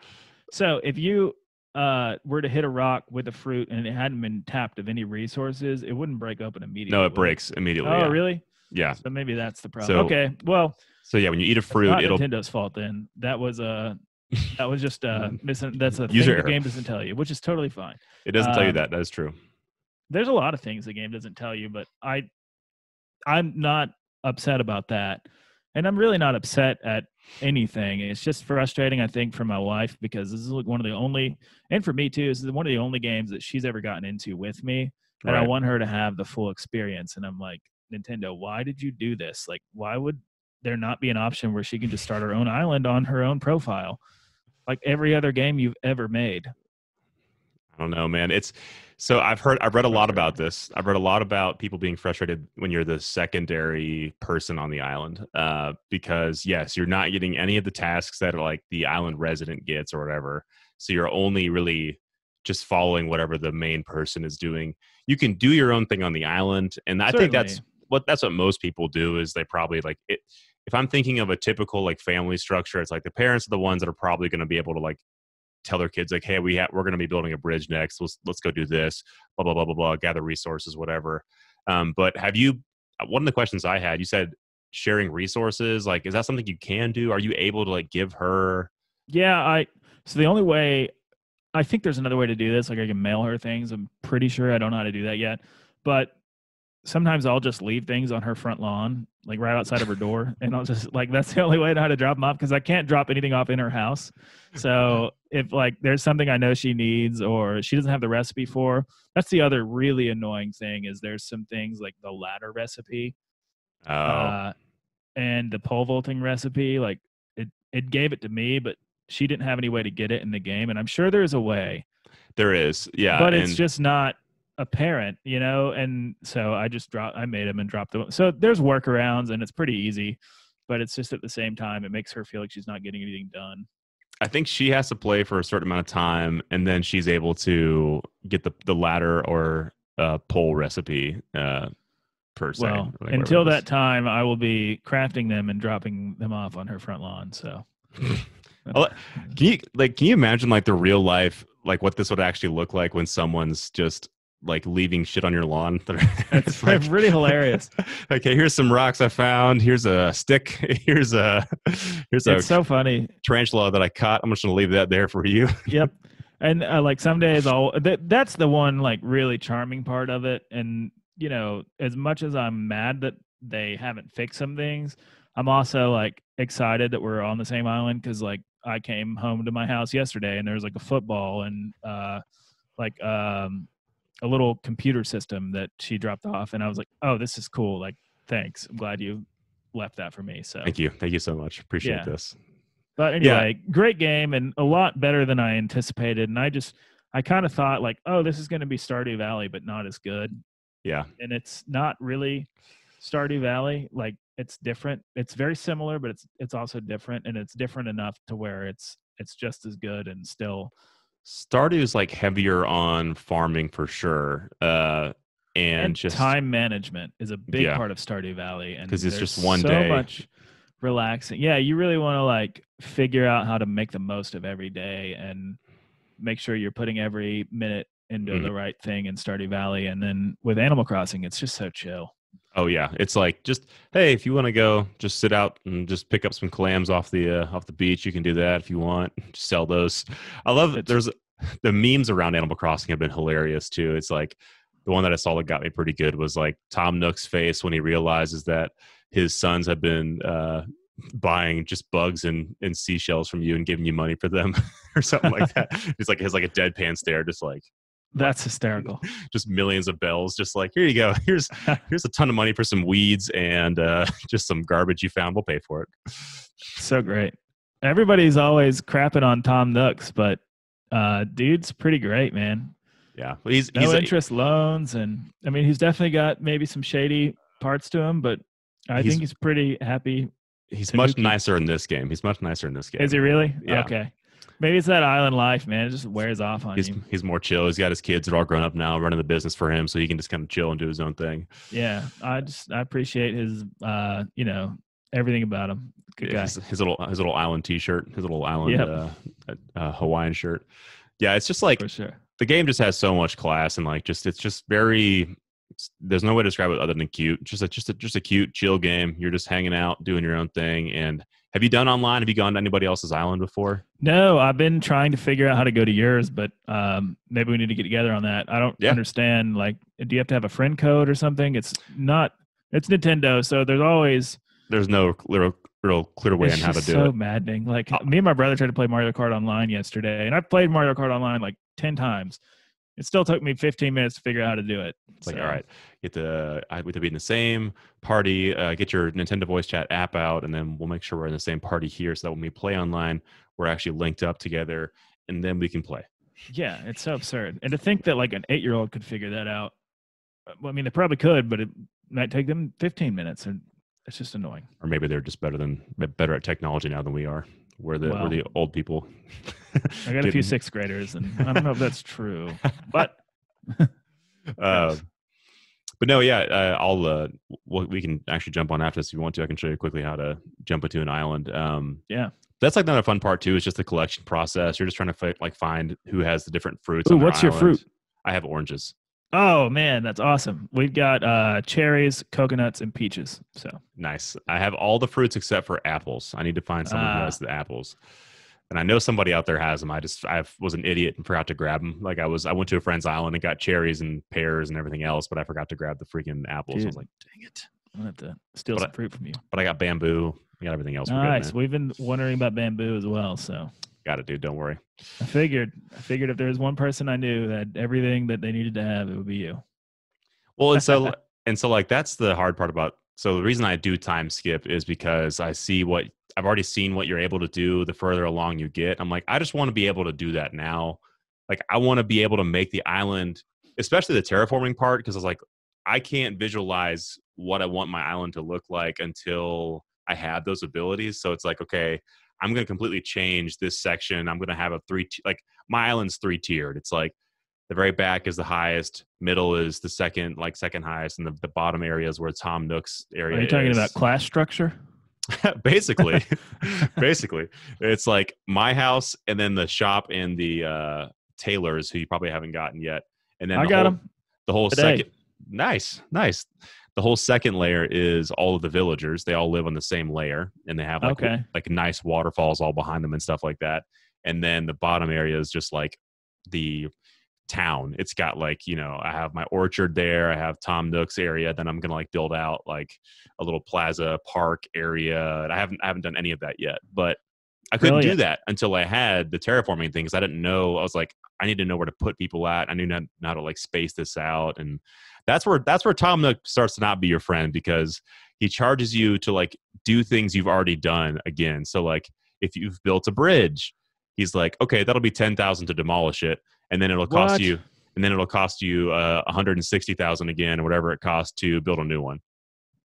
So if you were to hit a rock with a fruit and it hadn't been tapped of any resources, it wouldn't break open immediately. No, it breaks immediately. Oh, really? Yeah. So maybe that's the problem. Okay, well. So yeah, when you eat a fruit, it'll Nintendo's fault then. That was just that's a thing the game doesn't tell you, which is totally fine. It doesn't tell you that. That is true. There's a lot of things the game doesn't tell you, but I I'm not upset about that. And I'm really not upset at anything. It's just frustrating, I think, for my wife because this is like one of the only, and for me too, this is one of the only games that she's ever gotten into with me. And I Right. want her to have the full experience. And I'm like, Nintendo, why did you do this? Like, why would there not be an option where she can just start her own island on her own profile? Like every other game you've ever made. I don't know, man. It's so I've read a lot about this. I've read a lot about people being frustrated when you're the secondary person on the island, because yes, you're not getting any of the tasks that are like the island resident gets or whatever. So you're only really just following whatever the main person is doing. You can do your own thing on the island, and I think Certainly. that's what most people do. Is they probably like it. If I'm thinking of a typical like family structure, it's like the parents are the ones that are probably going to be able to like tell their kids like, hey, we're going to be building a bridge next. Let's go do this. Blah blah blah blah blah. Gather resources, whatever. But have you? One of the questions I had, you said sharing resources. Like, is that something you can do? Are you able to like give her? Yeah, so the only way I think there's another way to do this. Like I can mail her things. I'm pretty sure I don't know how to do that yet. But sometimes I'll just leave things on her front lawn, like right outside of her door. And I'll just like, that's the only way I know how to drop them off because I can't drop anything off in her house. So if like there's something I know she needs or she doesn't have the recipe for, that's the other really annoying thing is there's some things like the ladder recipe Oh, and the pole vaulting recipe. Like it gave it to me, but she didn't have any way to get it in the game. And I'm sure there's a way, there is. Yeah, but it's and just not apparent, and so I made them and dropped them. So there's workarounds and it's pretty easy, but it's just at the same time it makes her feel like she's not getting anything done. I think she has to play for a certain amount of time, and then she's able to get the ladder or pole recipe per se. Well, Like until that time I will be crafting them and dropping them off on her front lawn. So can you imagine like the real life, like what this would actually look like when someone's just like leaving shit on your lawn? it's like, really hilarious. Okay, here's some rocks I found. Here's a stick. Here's it's so funny. tarantula that I caught. I'm just gonna leave that there for you. Yep. And like some days that's the one like really charming part of it. And as much as I'm mad that they haven't fixed some things, I'm also like excited that we're on the same island because like I came home to my house yesterday and there was like a football and like a little computer system that she dropped off, and I was like, oh, this is cool. Like, thanks. I'm glad you left that for me. So Thank you so much. Appreciate this. But anyway, great game and a lot better than I anticipated. And I kind of thought like, oh, this is going to be Stardew Valley, but not as good. Yeah. And it's not really Stardew Valley. Like it's different. It's very similar, but it's also different, and it's different enough to where it's just as good and still. Stardew is like heavier on farming for sure. And just time management is a big part of Stardew Valley, and because it's just one so day. much relaxing. Yeah, you really want to like figure out how to make the most of every day and make sure you're putting every minute into the right thing in Stardew Valley. And then with Animal Crossing, it's just so chill. Oh yeah, it's like just hey, if you want to go, just sit out and just pick up some clams off the beach. You can do that if you want. Just sell those. I love it. There's the memes around Animal Crossing have been hilarious too. It's like the one that I saw that got me pretty good was like Tom Nook's face when he realizes that his sons have been buying just bugs and seashells from you and giving you money for them or something like that. It's like has like a deadpan stare, just like. That's hysterical. Just millions of bells. Just like, here you go. Here's a ton of money for some weeds and just some garbage you found. We'll pay for it. So great. Everybody's always crapping on Tom Nooks, but dude's pretty great, man. Yeah. He's interest loans. And I mean, he's definitely got maybe some shady parts to him, but I think he's pretty happy. He's much nicer in this game. Is he really? Yeah. Okay. Maybe it's that island life, man. It just wears off on you. He's more chill. He's got his kids that are all grown up now, running the business for him, so he can just kind of chill and do his own thing. Yeah, I appreciate his, everything about him. Good guy. His little island T-shirt, his little island Hawaiian shirt. Yeah, it's just like for sure. The game just has so much class and like it's just very. There's no way to describe it other than cute. Just a cute, chill game. You're just hanging out, doing your own thing. And have you done online? Have you gone to anybody else's island before? No, I've been trying to figure out how to go to yours, but maybe we need to get together on that. I don't understand. Like, do you have to have a friend code or something? It's not It's Nintendo, so there's no real clear way on how to do so it. maddening. Like me and my brother tried to play Mario Kart Online yesterday, and I've played Mario Kart Online like 10 times. It still took me 15 minutes to figure out how to do it. It's like, all right, we have to be in the same party. Get your Nintendo Voice Chat app out, and then we'll make sure we're in the same party here, so that when we play online, we're actually linked up together, and then we can play. Yeah, it's so absurd. And to think that like an 8-year-old could figure that out. Well, I mean, they probably could, but it might take them 15 minutes, and it's just annoying. Or maybe they're just better at technology now than we are. We're the old people. I got a few 6th graders, and I don't know if that's true, but but no, yeah, we can actually jump on after this if you want to. I can show you quickly how to jump into an island. Yeah, that's like not a fun part too. It's just the collection process. You're just trying to find who has the different fruits. Ooh, what's your fruit? I have oranges. Oh man, that's awesome. We've got cherries, coconuts, and peaches. So nice. I have all the fruits except for apples. I need to find someone who has the apples. And I know somebody out there has them. I was an idiot and forgot to grab them. Like I went to a friend's island and got cherries and pears and everything else, but I forgot to grab the freaking apples. Dude, I was like, dang it. I'm gonna have to steal some fruit from you. But I got bamboo. I got everything else. Nice. We've been wondering about bamboo as well. So got it, dude. Don't worry. I figured if there was one person I knew that had everything that they needed to have, it would be you. Well, and so like that's the hard part about. So the reason I do time skip is because I've already seen what you're able to do the further along you get. I'm like, I just want to be able to do that now. Like I want to be able to make the island, especially the terraforming part, because I was like, I can't visualize what I want my island to look like until I have those abilities. So it's like, okay, I'm going to completely change this section. I'm going to have my island's 3-tiered. It's like the very back is the highest, middle is the second highest, and the bottom area is where Tom Nook's area is. Are you talking about class structure? basically it's like my house and then the shop and the tailors who you probably haven't gotten yet, and then the whole second nice the whole second layer is all of the villagers. They all live on the same layer, and they have like nice waterfalls all behind them and stuff like that. And then the bottom area is just like the town. It's got I have my orchard there. I have Tom Nook's area. Then I'm gonna build out like a little plaza park area. And I haven't done any of that yet, but I couldn't do that until I had the terraforming thing, because I didn't know. I was like, I need to know where to put people at. I knew not how to space this out, and that's where Tom Nook starts to not be your friend, because he charges you to do things you've already done again. So if you've built a bridge, he's like, okay, that'll be 10,000 to demolish it. And then it'll cost you, 160,000 again, or whatever it costs to build a new one.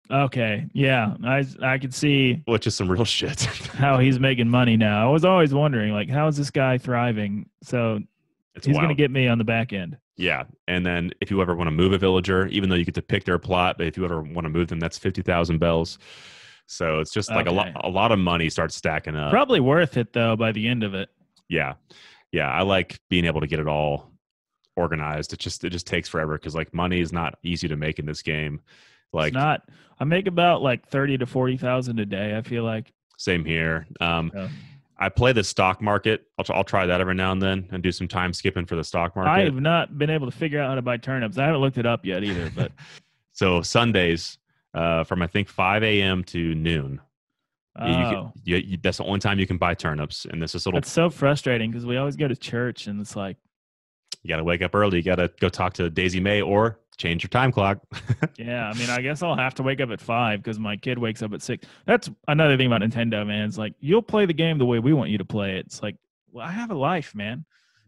Okay, yeah, I could see, which is some real shit. how he's making money now. I was always wondering, how is this guy thriving? So he's going to get me on the back end. Yeah, and then if you ever want to move a villager, even though you get to pick their plot, but if you ever want to move them, that's 50,000 bells. So it's just a lot of money starts stacking up. Probably worth it though by the end of it. Yeah. I like being able to get it all organized. It just takes forever, because money is not easy to make in this game. It's not. I make about 30 to 40,000 a day, I feel like. Same here. I play the stock market. I'll try that every now and then and do some time skipping for the stock market. I have not been able to figure out how to buy turnips. I haven't looked it up yet either. But so Sundays, from I think 5 a.m. to noon. That's the only time you can buy turnips. And this is That's so frustrating, because we always go to church and it's like, you got to wake up early. You got to go talk to Daisy May or change your time clock. Yeah, I mean, I guess I'll have to wake up at 5 because my kid wakes up at 6. That's another thing about Nintendo, man. It's like, you'll play the game the way we want you to play it. It's like, well, I have a life, man.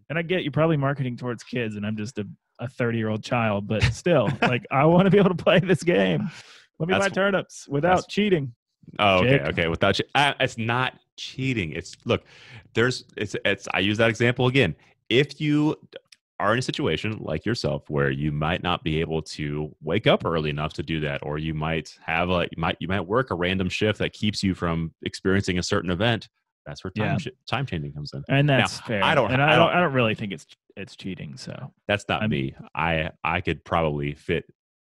And I get you're probably marketing towards kids, and I'm just a 30-year-old child, but still, I want to be able to play this game. Let me buy turnips without cheating. Oh, okay. Without it's not cheating. I use that example again. If you are in a situation like yourself where you might not be able to wake up early enough to do that, or you might have you might work a random shift that keeps you from experiencing a certain event, that's where time changing comes in. And that's fair. I don't really think it's cheating. So that's not me. I could probably fit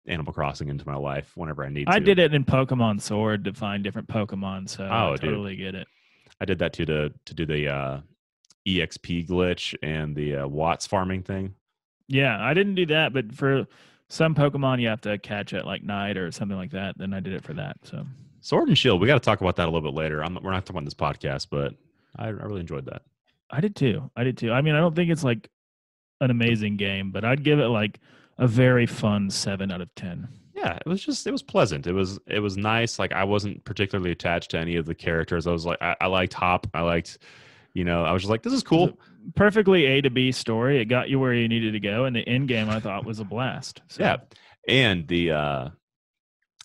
Animal Crossing into my life whenever I need to. I did it in Pokemon Sword to find different Pokemon, so I totally get it. I did that too to do the EXP glitch and the Watts farming thing. Yeah, I didn't do that, but for some Pokemon you have to catch at like night or something like that. Then I did it for that. So Sword and Shield, we got to talk about that a little bit later. We're not talking about this podcast, but I really enjoyed that. I did too. I mean, I don't think it's like an amazing game, but I'd give it like a very fun 7 out of 10. Yeah, it was pleasant. It was nice. Like I wasn't particularly attached to any of the characters. I was like, I liked Hop. I liked, I was just like, this is cool. Perfectly A to B story. It got you where you needed to go, and the end game I thought was a blast. So. Yeah, and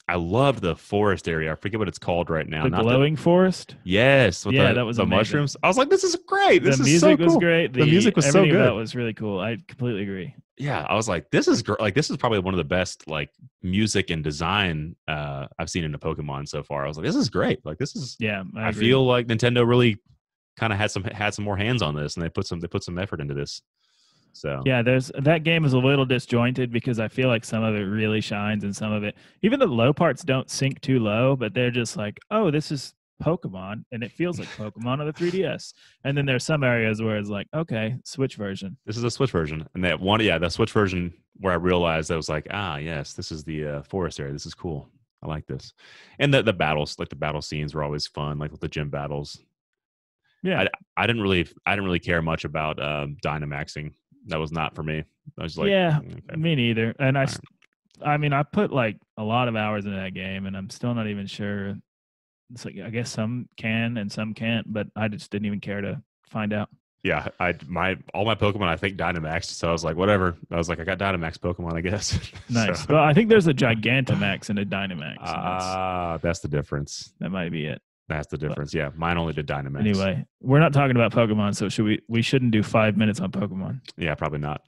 I loved the forest area. I forget what it's called right now. The glowing forest. Yes, with that was the amazing. Mushrooms. I was like, this is great. The music was great. The music was so good. That was really cool. I completely agree. Yeah, I was like, this is like this is probably one of the best like music and design I've seen in a Pokemon so far. I was like, this is great. Like this is I feel like Nintendo really kind of had some more hands on this, and they put some effort into this. So yeah, that game is a little disjointed because I feel like some of it really shines and some of it, even the low parts don't sink too low, but they're just like, oh, this is Pokemon, and it feels like Pokemon on the 3DS. And then there's some areas where it's like, okay, Switch version. This is a Switch version, and the Switch version where I realized I was like, yes, this is the forest area. This is cool. I like this, and the battles, like the battle scenes, were always fun, like with the gym battles. Yeah, I didn't really care much about Dynamaxing. That was not for me. I was like, yeah, okay. Me neither. And I mean, I put like a lot of hours into that game, and I'm still not even sure. It's like I guess some can and some can't, but I just didn't even care to find out. Yeah, all my Pokemon I think Dynamaxed, so I was like, whatever. I was like, I got Dynamax Pokemon, I guess. Nice. Well, I think there's a Gigantamax and a Dynamax. That's the difference. That might be it. That's the difference. Yeah, mine only did Dynamax. Anyway, we're not talking about Pokemon, so we shouldn't do 5 minutes on Pokemon. Yeah, probably not.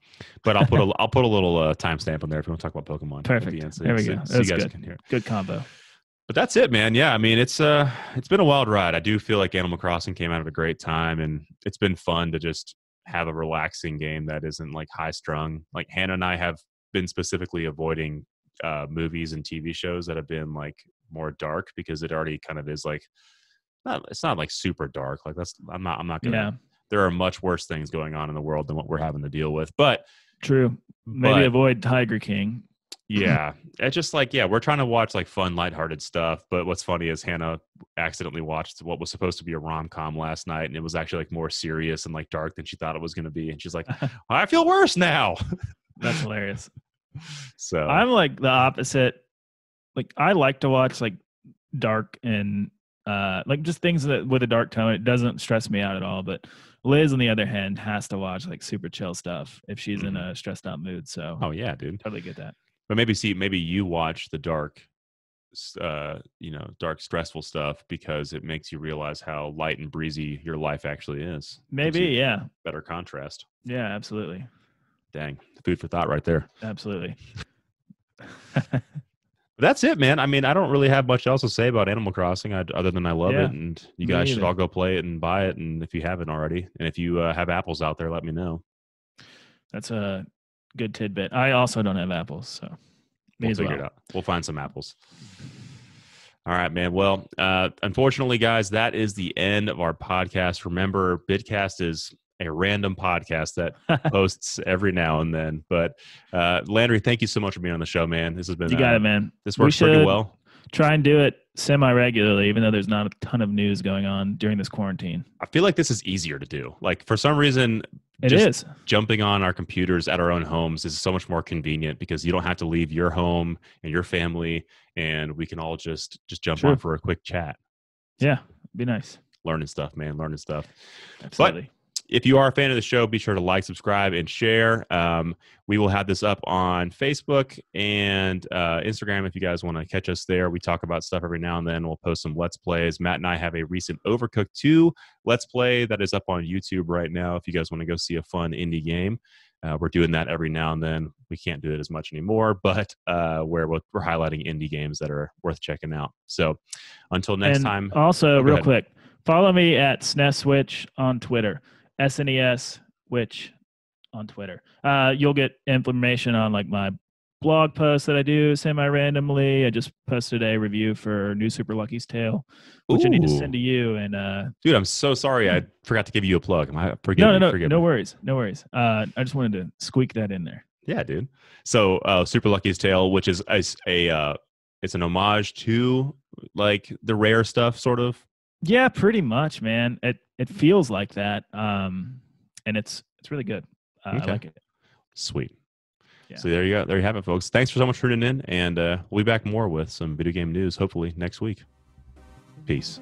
But I'll put a little timestamp on there if you want to talk about Pokemon. Perfect. There we go. That's you guys good. Can hear it. Good combo. But that's it, man. Yeah, I mean, it's been a wild ride. I do feel like Animal Crossing came out at a great time, and it's been fun to just have a relaxing game that isn't like high strung. Like Hannah and I have been specifically avoiding movies and TV shows that have been like more dark because it already kind of is like. It's not like super dark. Like I'm not gonna. Yeah. There are much worse things going on in the world than what we're having to deal with. But true. Maybe avoid Tiger King. Yeah, it's just like we're trying to watch like fun, lighthearted stuff. But what's funny is Hannah accidentally watched what was supposed to be a rom-com last night, and it was actually like more serious and like dark than she thought it was going to be. And she's like, I feel worse now. That's hilarious. So I'm like the opposite. Like I like to watch like dark and. Like just things that with a dark tone, it doesn't stress me out at all. But Liz, on the other hand, has to watch like super chill stuff if she's in a stressed out mood. So, oh yeah, dude, totally get that. But maybe you watch the dark, dark stressful stuff because it makes you realize how light and breezy your life actually is. Maybe, yeah, better contrast. Yeah, absolutely. Dang, food for thought right there. Absolutely. That's it, man. I mean, I don't really have much else to say about Animal Crossing other than I love it, and you guys should all go play it and buy it, and if you haven't already. And if you have apples out there, let me know. That's a good tidbit. I also don't have apples, so we'll figure it out. We'll find some apples. All right, man. Well, unfortunately, guys, that is the end of our podcast. Remember, BitCast is a random podcast that posts every now and then. But Landry, thank you so much for being on the show, man. This has been you got it, man. This works pretty well. Try and do it semi-regularly, even though there's not a ton of news going on during this quarantine. I feel like this is easier to do. Like for some reason, it is jumping on our computers at our own homes is so much more convenient because you don't have to leave your home and your family, and we can all just jump on for a quick chat. Yeah, be nice. Learning stuff, man. Learning stuff. Absolutely. But if you are a fan of the show, be sure to like, subscribe, and share. We will have this up on Facebook and Instagram if you guys want to catch us there. We talk about stuff every now and then. We'll post some Let's Plays. Matt and I have a recent Overcooked 2 Let's Play that is up on YouTube right now if you guys want to go see a fun indie game. We're doing that every now and then. We can't do it as much anymore, but we're highlighting indie games that are worth checking out. So until next time. Also, real quick, follow me at SNES Switch on Twitter. SNES Witch on Twitter. You'll get information on like my blog posts that I do semi-randomly. I just posted a review for New Super Lucky's Tale, which I need to send to you. And dude, I'm so sorry I forgot to give you a plug. No worries. I just wanted to squeak that in there. Yeah, dude. So Super Lucky's Tale, which is it's an homage to like the rare stuff, sort of. Yeah, pretty much, man. It feels like that, and it's really good. I like it. Sweet. Yeah. So there you go. There you have it, folks. Thanks for so much for tuning in, and we'll be back more with some video game news, hopefully next week. Peace.